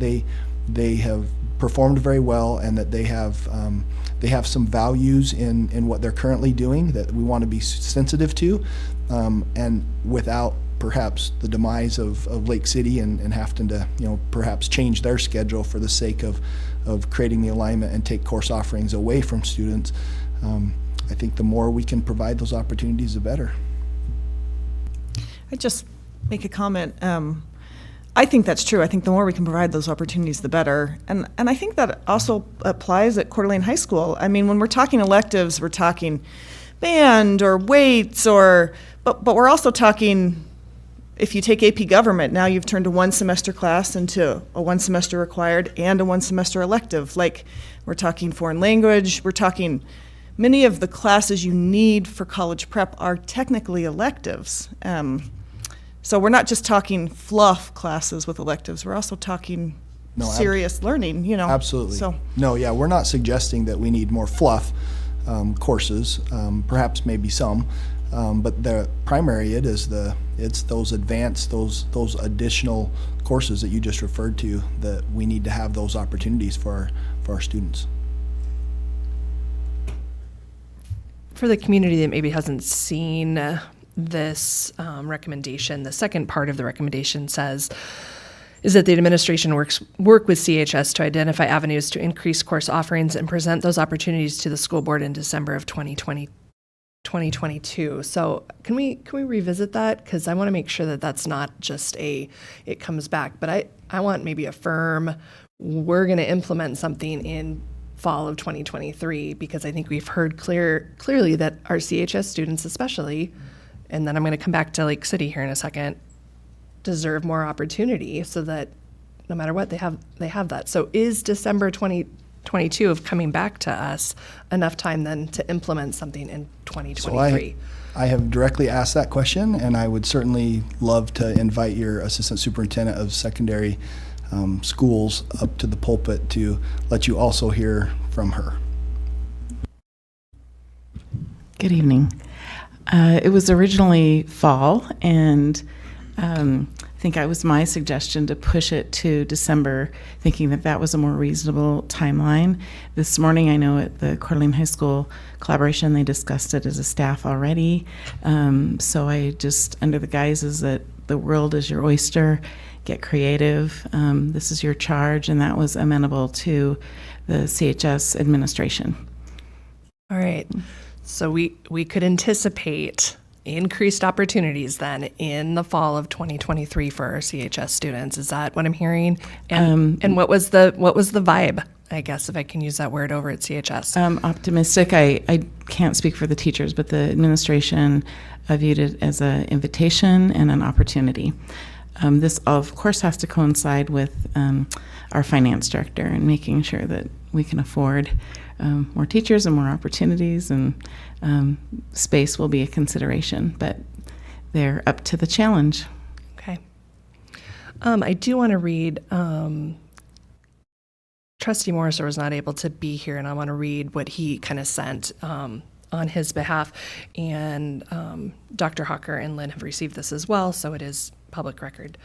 S20: they have performed very well, and that they have some values in what they're currently doing that we want to be sensitive to, and without perhaps the demise of Lake City and having to, you know, perhaps change their schedule for the sake of creating the alignment and take course offerings away from students. I think the more we can provide those opportunities, the better.
S2: I just make a comment. I think that's true. I think the more we can provide those opportunities, the better. And I think that also applies at Coeur d'Alene High School. I mean, when we're talking electives, we're talking band or weights, but we're also talking, if you take AP Government, now you've turned a one semester class into a one semester required and a one semester elective. Like, we're talking foreign language, we're talking many of the classes you need for college prep are technically electives. So we're not just talking fluff classes with electives, we're also talking serious learning, you know.
S20: Absolutely.
S2: So.
S20: No, yeah, we're not suggesting that we need more fluff courses, perhaps maybe some, but the primary it's those advanced, those additional courses that you just referred to, that we need to have those opportunities for our students.
S1: For the community that maybe hasn't seen this recommendation, the second part of the recommendation is that the administration work with CHS to identify avenues to increase course offerings and present those opportunities to the school board in December of 2022. So can we revisit that? Because I want to make sure that that's not just it comes back, but I want maybe a firm, we're going to implement something in fall of 2023, because I think we've heard clearly that our CHS students especially, and then I'm going to come back to Lake City here in a second, deserve more opportunity, so that no matter what, they have that. So is December 2022 of coming back to us enough time then to implement something in 2023?
S20: So I have directly asked that question, and I would certainly love to invite your assistant superintendent of secondary schools up to the pulpit to let you also hear from her.
S4: Good evening. It was originally fall, and I think it was my suggestion to push it to December, thinking that that was a more reasonable timeline. This morning, I know at the Coeur d'Alene High School collaboration, they discussed it as a staff already. So I just, under the guises that the world is your oyster, get creative, this is your charge, and that was amenable to the CHS administration.
S1: All right. So we could anticipate increased opportunities then in the fall of 2023 for our CHS students. Is that what I'm hearing? And what was the vibe, I guess, if I can use that word, over at CHS?
S4: Optimistic. I can't speak for the teachers, but the administration viewed it as an invitation and an opportunity. This, of course, has to coincide with our finance director and making sure that we can afford more teachers and more opportunities, and space will be a consideration, but they're up to the challenge.
S1: Okay. I do want to read, Trustee Morris was not able to be here, and I want to read what he kind of sent on his behalf. And Dr. Hawker and Lynn have received this as well, so it is public record.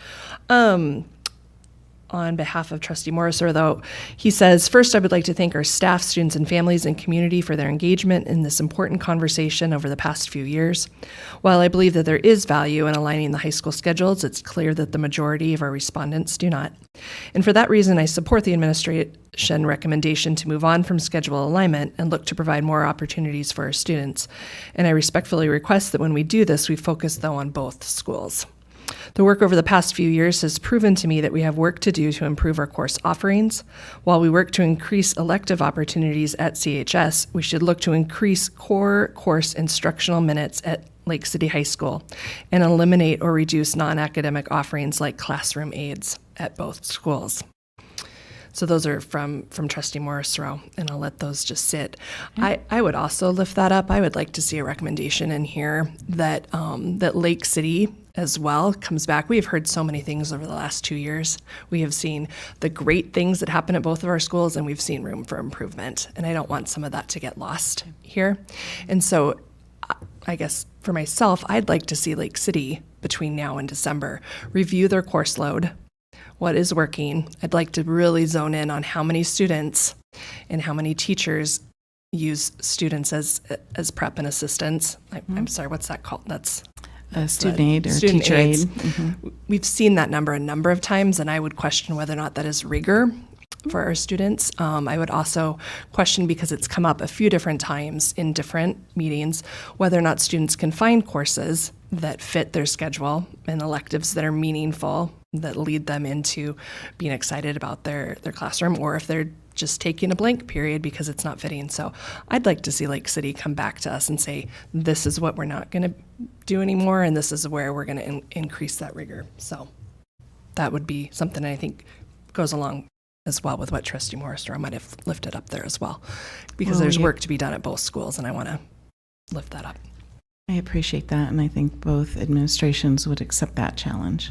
S1: On behalf of Trustee Morriser, though, he says, first, I would like to thank our staff, students, and families and community for their engagement in this important conversation over the past few years. While I believe that there is value in aligning the high school schedules, it's clear that the majority of our respondents do not. And for that reason, I support the administration recommendation to move on from schedule alignment and look to provide more opportunities for our students. And I respectfully request that when we do this, we focus, though, on both schools. The work over the past few years has proven to me that we have work to do to improve our course offerings. While we work to increase elective opportunities at CHS, we should look to increase core course instructional minutes at Lake City High School and eliminate or reduce non-academic offerings like classroom aids at both schools. So those are from Trustee Morris-Rowe, and I'll let those just sit. I would also lift that up. I would like to see a recommendation in here that that Lake City as well comes back. We have heard so many things over the last 2 years. We have seen the great things that happen at both of our schools, and we've seen room for improvement. And I don't want some of that to get lost here. And so I guess for myself, I'd like to see Lake City between now and December review their course load. What is working? I'd like to really zone in on how many students and how many teachers use students as prep and assistants. I'm sorry, what's that called? That's
S4: student aid or teacher aid.
S1: Mm-hmm. We've seen that number a number of times, and I would question whether or not that is rigor for our students. I would also question, because it's come up a few different times in different meetings, whether or not students can find courses that fit their schedule and electives that are meaningful, that lead them into being excited about their classroom, or if they're just taking a blank period because it's not fitting. So I'd like to see Lake City come back to us and say, this is what we're not going to do anymore, and this is where we're going to increase that rigor. So that would be something I think goes along as well with what Trustee Morris-Rowe might have lifted up there as well, because there's work to be done at both schools, and I want to lift that up.
S4: I appreciate that, and I think both administrations would accept that challenge.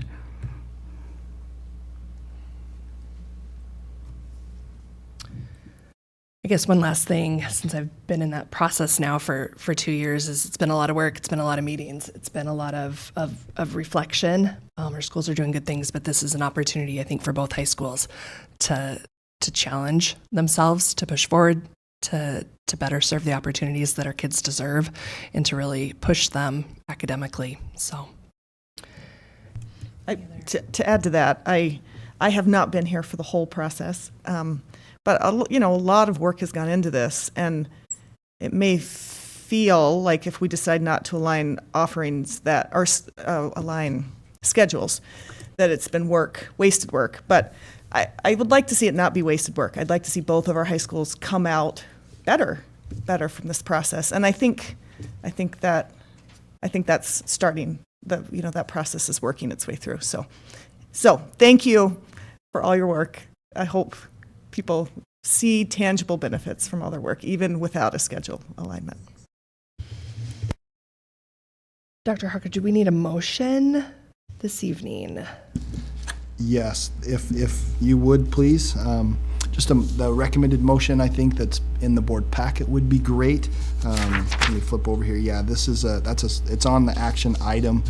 S1: I guess one last thing, since I've been in that process now for 2 years, is it's been a lot of work, it's been a lot of meetings, it's been a lot of reflection. Our schools are doing good things, but this is an opportunity, I think, for both high schools to challenge themselves, to push forward, to better serve the opportunities that our kids deserve, and to really push them academically. So,
S2: to add to that, I have not been here for the whole process. But a lot of work has gone into this, and it may feel like if we decide not to align offerings that are align schedules, that it's been wasted work. But I would like to see it not be wasted work. I'd like to see both of our high schools come out better from this process, and I think that's starting. That process is working its way through. So thank you for all your work. I hope people see tangible benefits from all their work, even without a schedule alignment.
S1: Dr. Harker, do we need a motion this evening?
S20: Yes, if you would, please. Just the recommended motion, I think, that's in the board packet would be great. Let me flip over here. Yeah, this is it's on the action item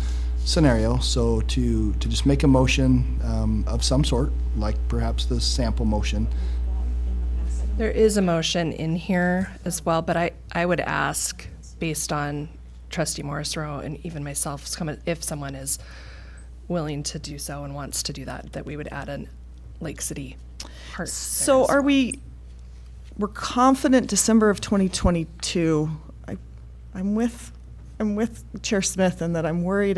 S20: scenario. So to just make a motion of some sort, like perhaps the sample motion.
S1: There is a motion in here as well, but I would ask, based on Trustee Morrisroe and even myself, if someone is willing to do so and wants to do that, that we would add a Lake City part.
S2: So we're confident December of 2022. I'm with Chair Smith in that I'm worried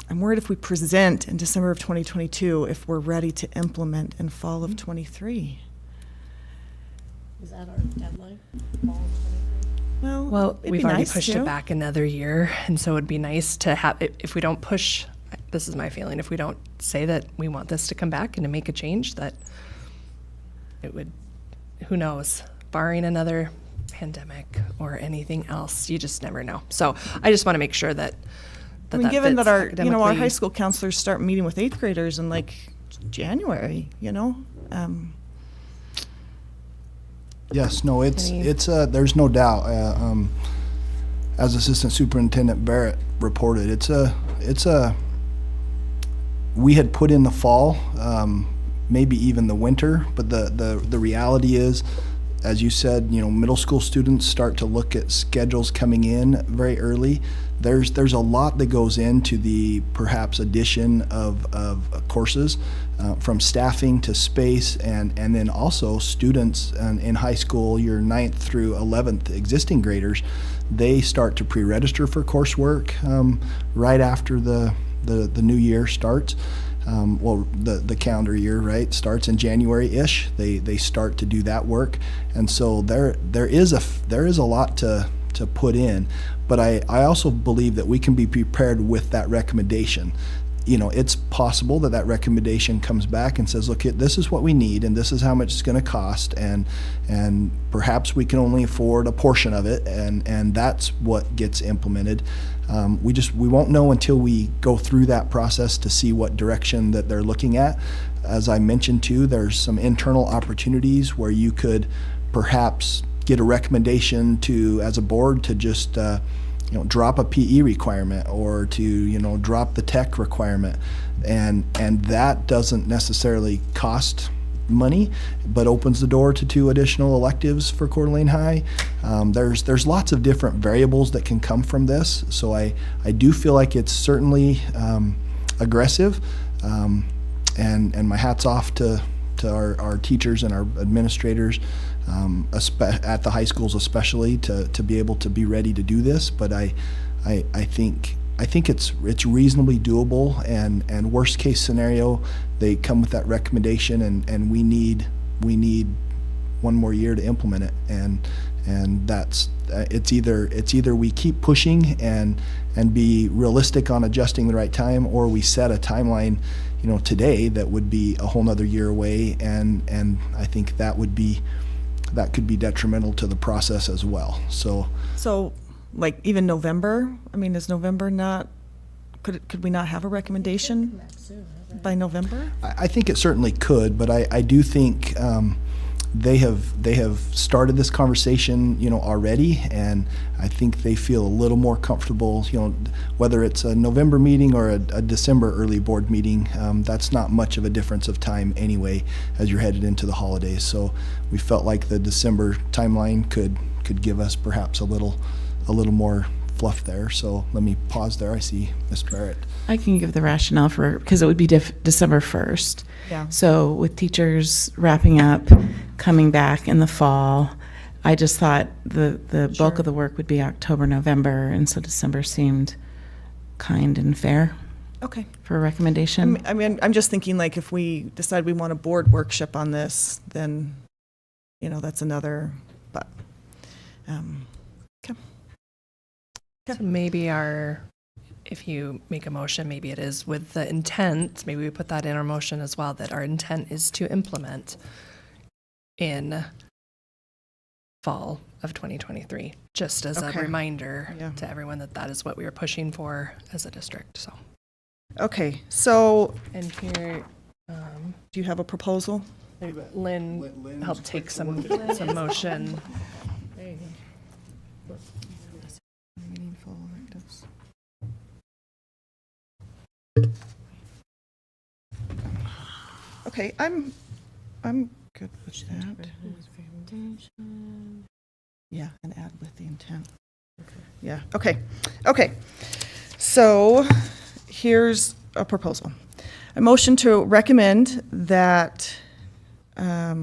S2: if we present in December of 2022, if we're ready to implement in fall of 23.
S19: Is that our deadline?
S1: Well,
S2: it'd
S1: we've
S2: be
S1: already
S2: nice
S1: pushed
S2: to.
S1: it back another year, and so it'd be nice to have, if we don't push, this is my feeling, if we don't say that we want this to come back and to make a change, that it would, who knows, barring another pandemic or anything else, you just never know. So I just want to make sure that
S2: I mean, given
S1: fits
S2: that our
S1: academically.
S2: high school counselors start meeting with 8th graders in like January,
S20: Yes, no, it's there's no doubt. As Assistant Superintendent Barrett reported, we had put in the fall, maybe even the winter, but the reality is, as you said, middle school students start to look at schedules coming in very early. There's a lot that goes into the perhaps addition of courses, from staffing to space, and then also students in high school, your 9th through 11th existing graders, they start to pre-register for coursework right after the new year starts. The calendar year, right, starts in January-ish. They start to do that work, and so there is a lot to put in. But I also believe that we can be prepared with that recommendation. It's possible that recommendation comes back and says, look, this is what we need, and this is how much it's going to cost, and perhaps we can only afford a portion of it, and that's what gets implemented. We won't know until we go through that process to see what direction that they're looking at. As I mentioned too, there's some internal opportunities where you could perhaps get a recommendation to, as a board, to just drop a PE requirement, or to drop the tech requirement, and that doesn't necessarily cost money, but opens the door to 2 additional electives for Coeur d'Alene High. There's lots of different variables that can come from this, so I do feel like it's certainly aggressive, and my hat's off to our teachers and our administrators, at the high schools especially, to be able to be ready to do this. But I think it's reasonably doable, and worst case scenario, they come with that recommendation, and we need one more year to implement it, and that's it's either we keep pushing and be realistic on adjusting the right time, or we set a timeline today that would be a whole nother year away, and I think that could be detrimental to the process as well. So
S2: like even November, I mean, is November not, could we not have a recommendation by November?
S20: I think it certainly could, but I do think they have started this conversation already, and I think they feel a little more comfortable, whether it's a November meeting or a December early board meeting. That's not much of a difference of time anyway as you're headed into the holidays. So we felt like the December timeline could give us perhaps a little more fluff there. So let me pause there. I see Ms. Barrett.
S4: I can give the rationale because it would be December 1st.
S2: Yeah.
S4: So with teachers wrapping up, coming back in the fall, I just thought the bulk of the work would be October, November, and so December seemed kind and fair.
S2: Okay.
S4: For a recommendation.
S2: I mean, I'm just thinking, like, if we decide we want a board workshop on this, then, that's another, but, okay.
S1: So maybe if you make a motion, maybe it is with the intent, maybe we put that in our motion as well, that our intent is to implement in fall of 2023, just as a reminder to everyone that is what we are pushing for as a district. So,
S2: okay, so,
S1: and here,
S2: do you have a proposal?
S1: Lynn helped take some motion.
S2: There you go. Okay, I'm good with that. Yeah, and add with the intent. Yeah, okay. Okay. So here's a proposal. A motion to recommend that, I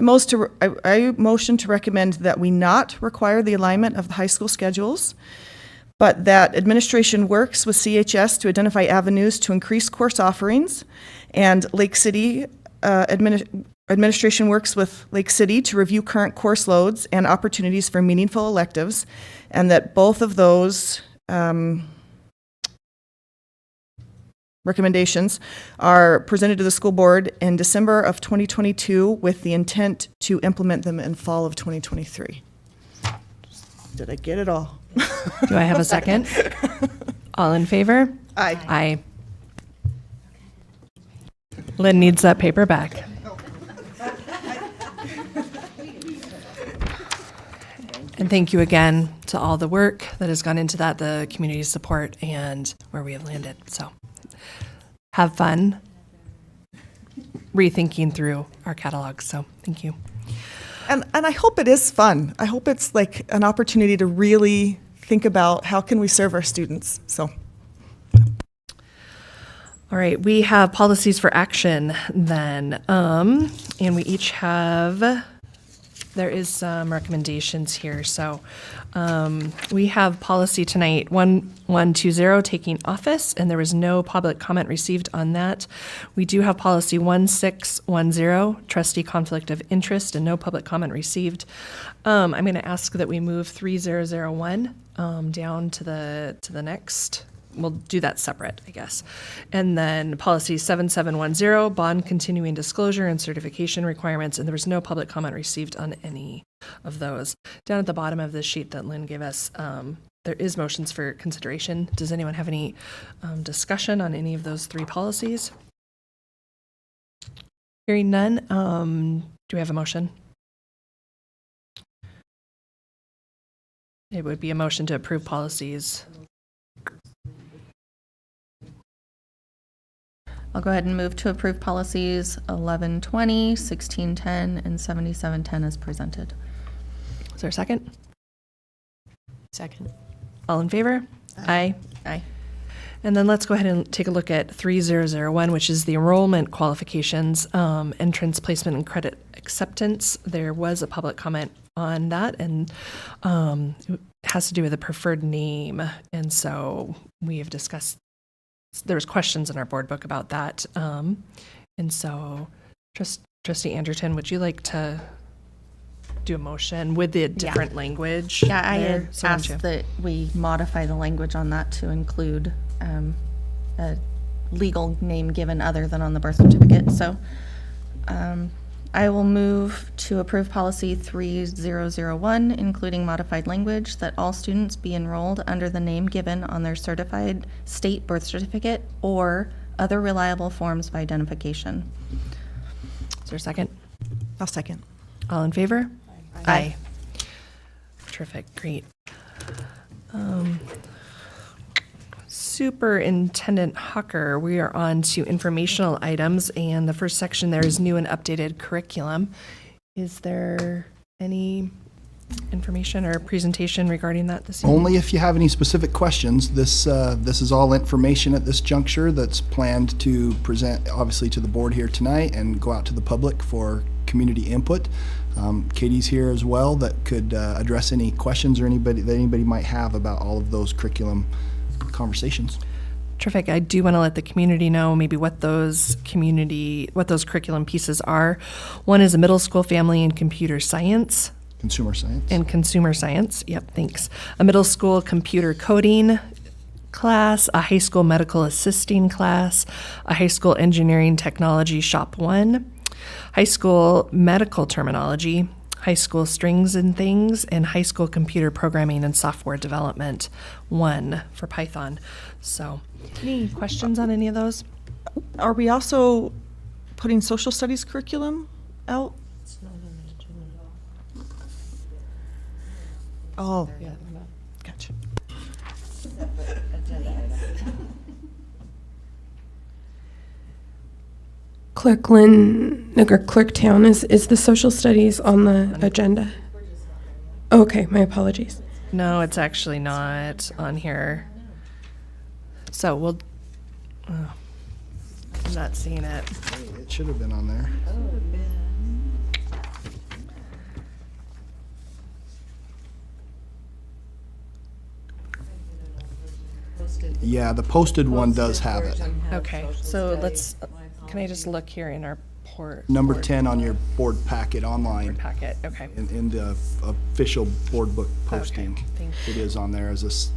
S2: motion to recommend that we not require the alignment of the high school schedules, but that administration works with CHS to identify avenues to increase course offerings, and Lake City administration works with Lake City to review current course loads and opportunities for meaningful electives, and that both of those recommendations are presented to the school board in December of 2022 with the intent to implement them in fall of 2023. Did I get it all?
S1: Do I have a second? All in favor?
S2: Aye.
S1: Aye. Lynn needs that paper back. And thank you again to all the work that has gone into that, the community support, and where we have landed. So have fun rethinking through our catalog. So thank you.
S2: And I hope it is fun. I hope it's like an opportunity to really think about how can we serve our students. So.
S1: All right, we have policies for action then, and we each have, there is some recommendations here. So we have policy tonight, 1120, taking office, and there was no public comment received on that. We do have policy 1610, trustee conflict of interest, and no public comment received. I'm going to ask that we move 3001 down to the next. We'll do that separate, I guess. And then policy 7710, bond continuing disclosure and certification requirements, and there was no public comment received on any of those. Down at the bottom of this sheet that Lynn gave us, there is motions for consideration. Does anyone have any discussion on any of those three policies? Hearing none, do we have a motion? It would be a motion to approve policies.
S22: I'll go ahead and move to approve policies 1120, 1610, and 7710 as presented.
S1: Is there a second?
S22: Second.
S1: All in favor? Aye.
S22: Aye.
S1: And then let's go ahead and take a look at 3001, which is the enrollment qualifications, entrance placement and credit acceptance. There was a public comment on that, and it has to do with a preferred name. And so we have discussed, there's questions in our board book about that. And so Trustee Anderton, would you like to do a motion with the different language?
S22: Yeah, I
S1: there?
S22: had
S1: So why don't
S22: asked
S1: you-
S22: that we modify the language on that to include a legal name given other than on the birth certificate. So I will move to approve policy 3001, including modified language, that all students be enrolled under the name given on their certified state birth certificate or other reliable forms of identification.
S1: Is there a second?
S2: I'll second.
S1: All in favor? Aye. Terrific, great. Superintendent Hucker, we are on to informational items, and the first section there is new and updated curriculum. Is there any information or presentation regarding that this evening?
S20: Only if you have any specific questions. This is all information at this juncture that's planned to present, obviously, to the board here tonight and go out to the public for community input. Katie's here as well that could address any questions or anybody might have about all of those curriculum conversations.
S1: Terrific. I do want to let the community know maybe what those curriculum pieces are. One is a middle school family and computer science.
S20: Consumer science.
S1: And consumer science. Yep, thanks. A middle school computer coding class, a high school medical assisting class, a high school engineering technology shop 1, high school medical terminology, high school strings and things, and high school computer programming and software development 1 for Python. So, any questions on any of those?
S2: Are we also putting social studies curriculum out?
S19: It's not on the agenda.
S2: Oh, yeah. Gotcha.
S5: Clerktown, is the social studies on the agenda? Okay, my apologies.
S1: No, it's actually not on here. So we'll, I'm not seeing it.
S20: It should have been on there. Yeah, the posted one does have it.
S1: Okay, so let's, can I just look here in our
S20: Number 10 on your board packet online.
S1: packet, okay.
S20: In the official board book posting.
S1: thank
S20: It is on there as this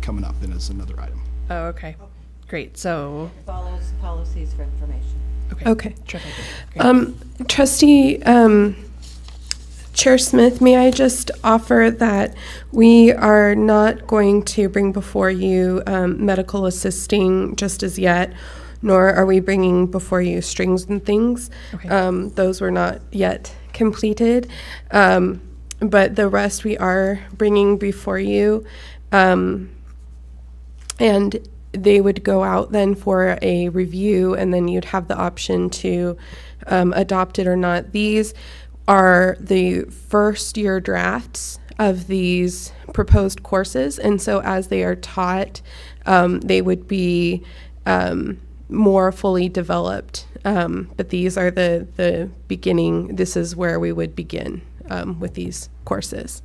S20: coming up and as another item.
S1: Oh, okay. Great, so.
S7: Follows policies for information.
S5: Okay.
S1: Terrific.
S5: Trustee Chair Smith, may I just offer that we are not going to bring before you medical assisting just as yet, nor are we bringing before you strings and things.
S1: Okay.
S5: Those were not yet completed, but the rest we are bringing before you, and they would go out then for a review, and then you'd have the option to adopt it or not. These are the first year drafts of these proposed courses, and so as they are taught, they would be more fully developed. But these are the beginning. This is where we would begin with these courses.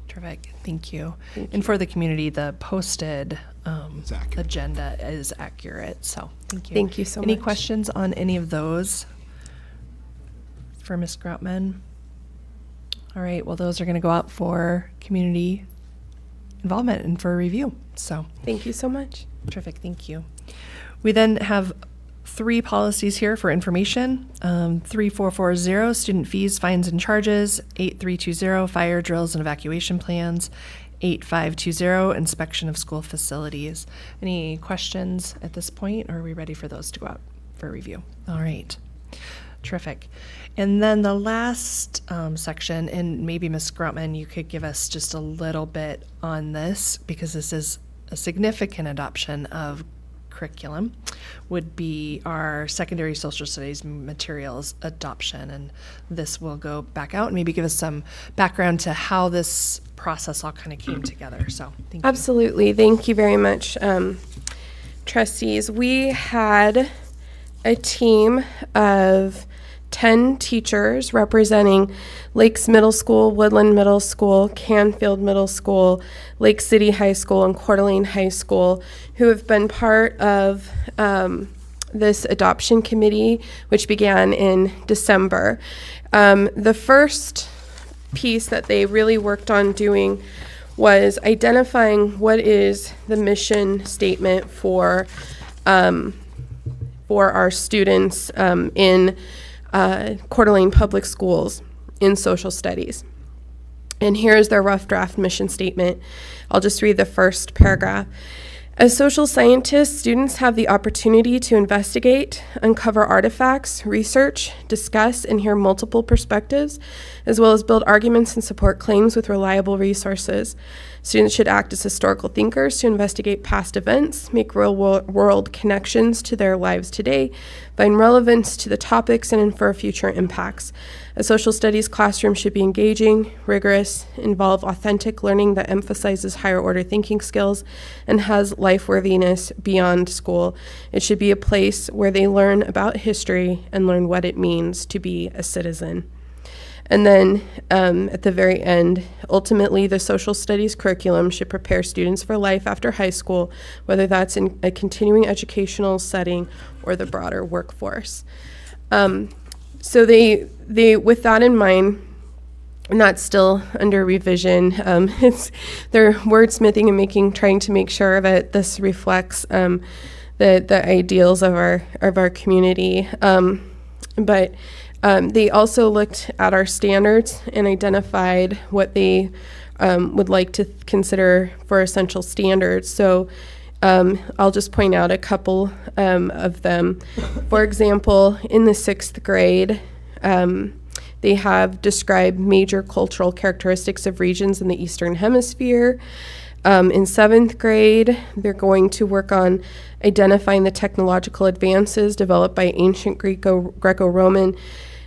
S1: Terrific, thank you. And for the community, the posted agenda is accurate, so thank you.
S5: Thank you so
S1: Any
S5: much.
S1: questions on any of those for Ms. Groutman? All right, well, those are going to go out for community involvement and for review, so.
S5: Thank you so much.
S1: Terrific, thank you. We then have 3 policies here for information. 3440, student fees, fines, and charges. 8320, fire drills and evacuation plans. 8520, inspection of school facilities. Any questions at this point, or are we ready for those to go out for review? All right, terrific. And then the last section, and maybe Ms. Groutman, you could give us just a little bit on this, because this is a significant adoption of curriculum, would be our secondary social studies materials adoption. And this will go back out and maybe give us some background to how this process all kind of came together. So thank you.
S5: Absolutely. Thank you very much, trustees. We had a team of 10 teachers representing Lakes Middle School, Woodland Middle School, Canfield Middle School, Lake City High School, and Coeur d'Alene High School, who have been part of this adoption committee, which began in December. The first piece that they really worked on doing was identifying what is the mission statement for our students in Coeur d'Alene Public Schools in social studies. And here's their rough draft mission statement. I'll just read the first paragraph. As social scientists, students have the opportunity to investigate, uncover artifacts, research, discuss, and hear multiple perspectives, as well as build arguments and support claims with reliable resources. Students should act as historical thinkers to investigate past events, make real-world connections to their lives today, find relevance to the topics, and infer future impacts. A social studies classroom should be engaging, rigorous, involve authentic learning that emphasizes higher-order thinking skills, and has life-worthiness beyond school. It should be a place where they learn about history and learn what it means to be a citizen. And then at the very end, ultimately, the social studies curriculum should prepare students for life after high school, whether that's in a continuing educational setting or the broader workforce. So they, with that in mind, and that's still under revision. They're wordsmithing and trying to make sure that this reflects the ideals of our community. But they also looked at our standards and identified what they would like to consider for essential standards. So I'll just point out a couple of them. For example, in the 6th grade, they have described major cultural characteristics of regions in the Eastern Hemisphere. In 7th grade, they're going to work on identifying the technological advances developed by ancient Greco-Roman,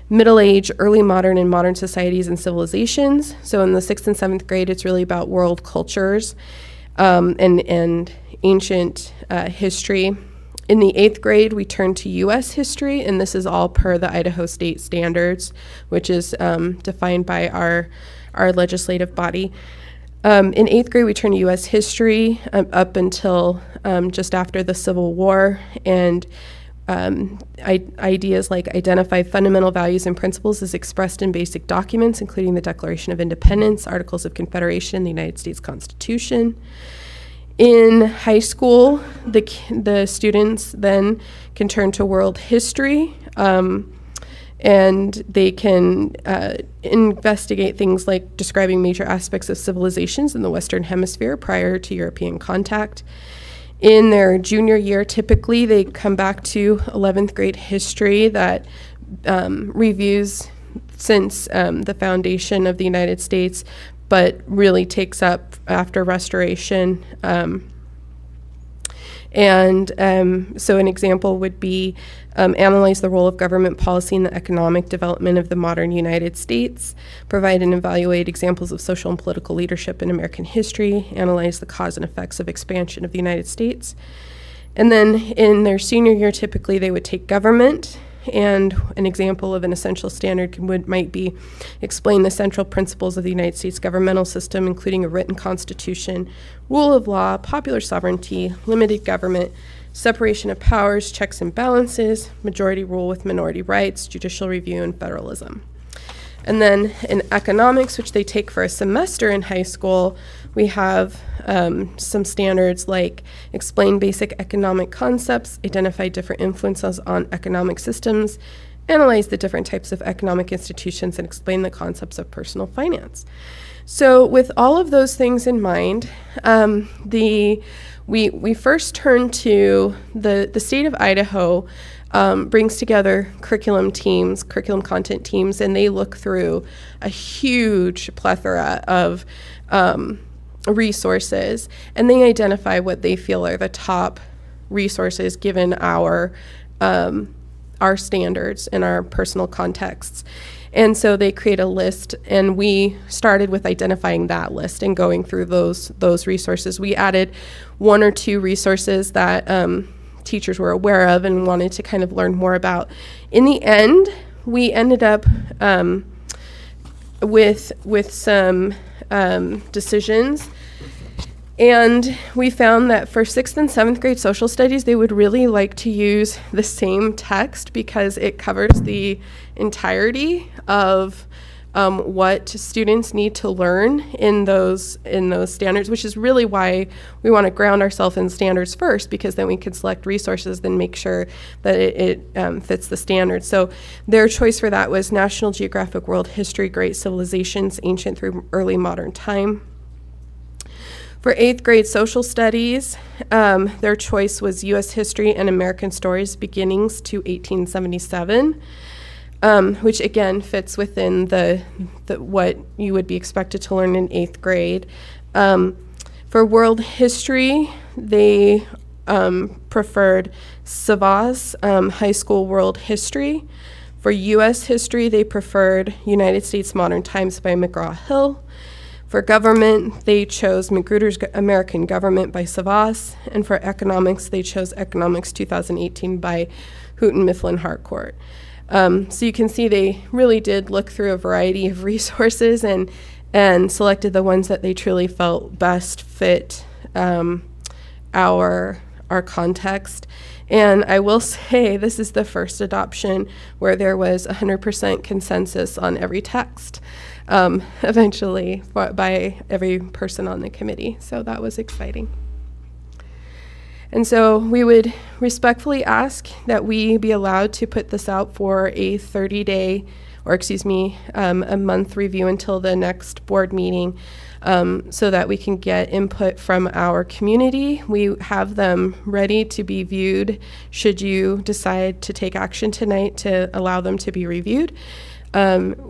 S5: Middle Age, early modern, and modern societies and civilizations. So in the 6th and 7th grade, it's really about world cultures and ancient history. In the 8th grade, we turn to U.S. history, and this is all per the Idaho state standards, which is defined by our legislative body. In 8th grade, we turn to U.S. history up until just after the Civil War, and ideas like identify fundamental values and principles as expressed in basic documents, including the Declaration of Independence, Articles of Confederation, the United States Constitution. In high school, the students then can turn to world history, and they can investigate things like describing major aspects of civilizations in the Western Hemisphere prior to European contact. In their junior year, typically, they come back to 11th grade history that reviews since the foundation of the United States, but really takes up after Restoration. So an example would be analyze the role of government policy in the economic development of the modern United States, provide and evaluate examples of social and political leadership in American history, analyze the cause and effects of expansion of the United States. And then in their senior year, typically they would take government, and an example of an essential standard might be explain the central principles of the United States governmental system, including a written constitution, rule of law, popular sovereignty, limited government, separation of powers, checks and balances, majority rule with minority rights, judicial review, and federalism. And then in economics, which they take for a semester in high school, we have some standards like explain basic economic concepts, identify different influences on economic systems, analyze the different types of economic institutions, and explain the concepts of personal finance. So with all of those things in mind, we first turn to the state of Idaho brings together curriculum content teams, and they look through a huge plethora of resources, and they identify what they feel are the top resources given our standards and our personal contexts. And so they create a list, and we started with identifying that list and going through those resources. We added one or two resources that teachers were aware of and wanted to kind of learn more about. In the end, we ended up with some decisions, and we found that for 6th and 7th grade social studies, they would really like to use the same text because it covers the entirety of what students need to learn in those standards, which is really why we want to ground ourselves in standards first, because then we can select resources and make sure that it fits the standards. So their choice for that was National Geographic World History, Great Civilizations, Ancient through Early Modern Time. For 8th grade social studies, their choice was U.S. History and American Stories, Beginnings to 1877. Which again fits within the what you would be expected to learn in 8th grade. For world history, they preferred Savas High School World History. For U.S. history, they preferred United States Modern Times by McGraw-Hill. For government, they chose Magruder's American Government by Savas. And for economics, they chose Economics 2018 by Houghton Mifflin Harcourt. So you can see they really did look through a variety of resources and selected the ones that they truly felt best fit our context. And I will say this is the first adoption where there was 100% consensus on every text, eventually by every person on the committee. So that was exciting. And so we would respectfully ask that we be allowed to put this out for a 30-day, a month review until the next board meeting, so that we can get input from our community. We have them ready to be viewed should you decide to take action tonight to allow them to be reviewed.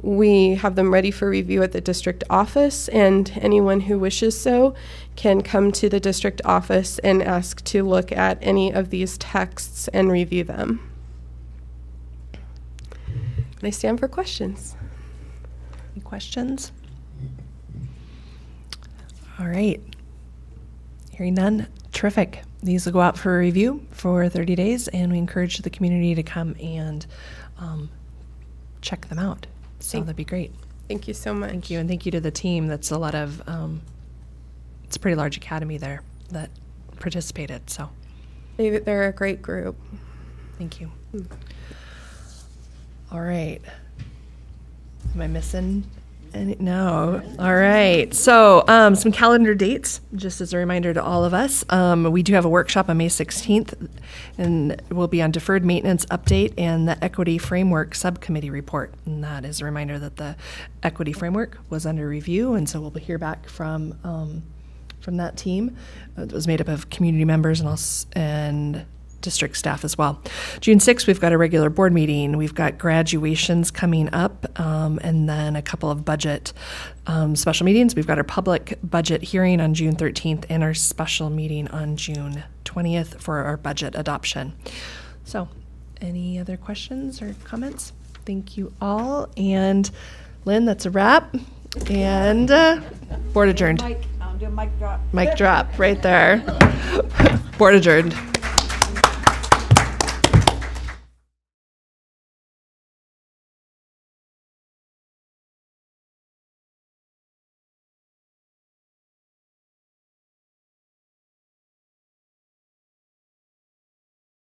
S5: We have them ready for review at the district office, and anyone who wishes so can come to the district office and ask to look at any of these texts and review them. And I stand for questions.
S1: Any questions? All right. Hearing none, terrific. These will go out for review for 30 days, and we encourage the community to come and check them out. So that'd be great.
S5: Thank you so much.
S1: Thank you, and thank you to the team. That's a lot of, it's a pretty large academy there that participated, so.
S5: They're a great group.
S1: Thank you. All right. Am I missing any? No. All right. So some calendar dates, just as a reminder to all of us. We do have a workshop on May 16th, and we'll be on deferred maintenance update and the equity framework subcommittee report. And that is a reminder that the equity framework was under review, and so we'll hear back from that team. It was made up of community members and district staff as well. June 6th, we've got a regular board meeting. We've got graduations coming up, and then a couple of budget special meetings. We've got our public budget hearing on June 13th and our special meeting on June 20th for our budget adoption. So, any other questions or comments? Thank you all. And Lynn, that's a wrap. And board adjourned.
S7: I'll do a mic drop.
S1: Mic drop right there. Board adjourned.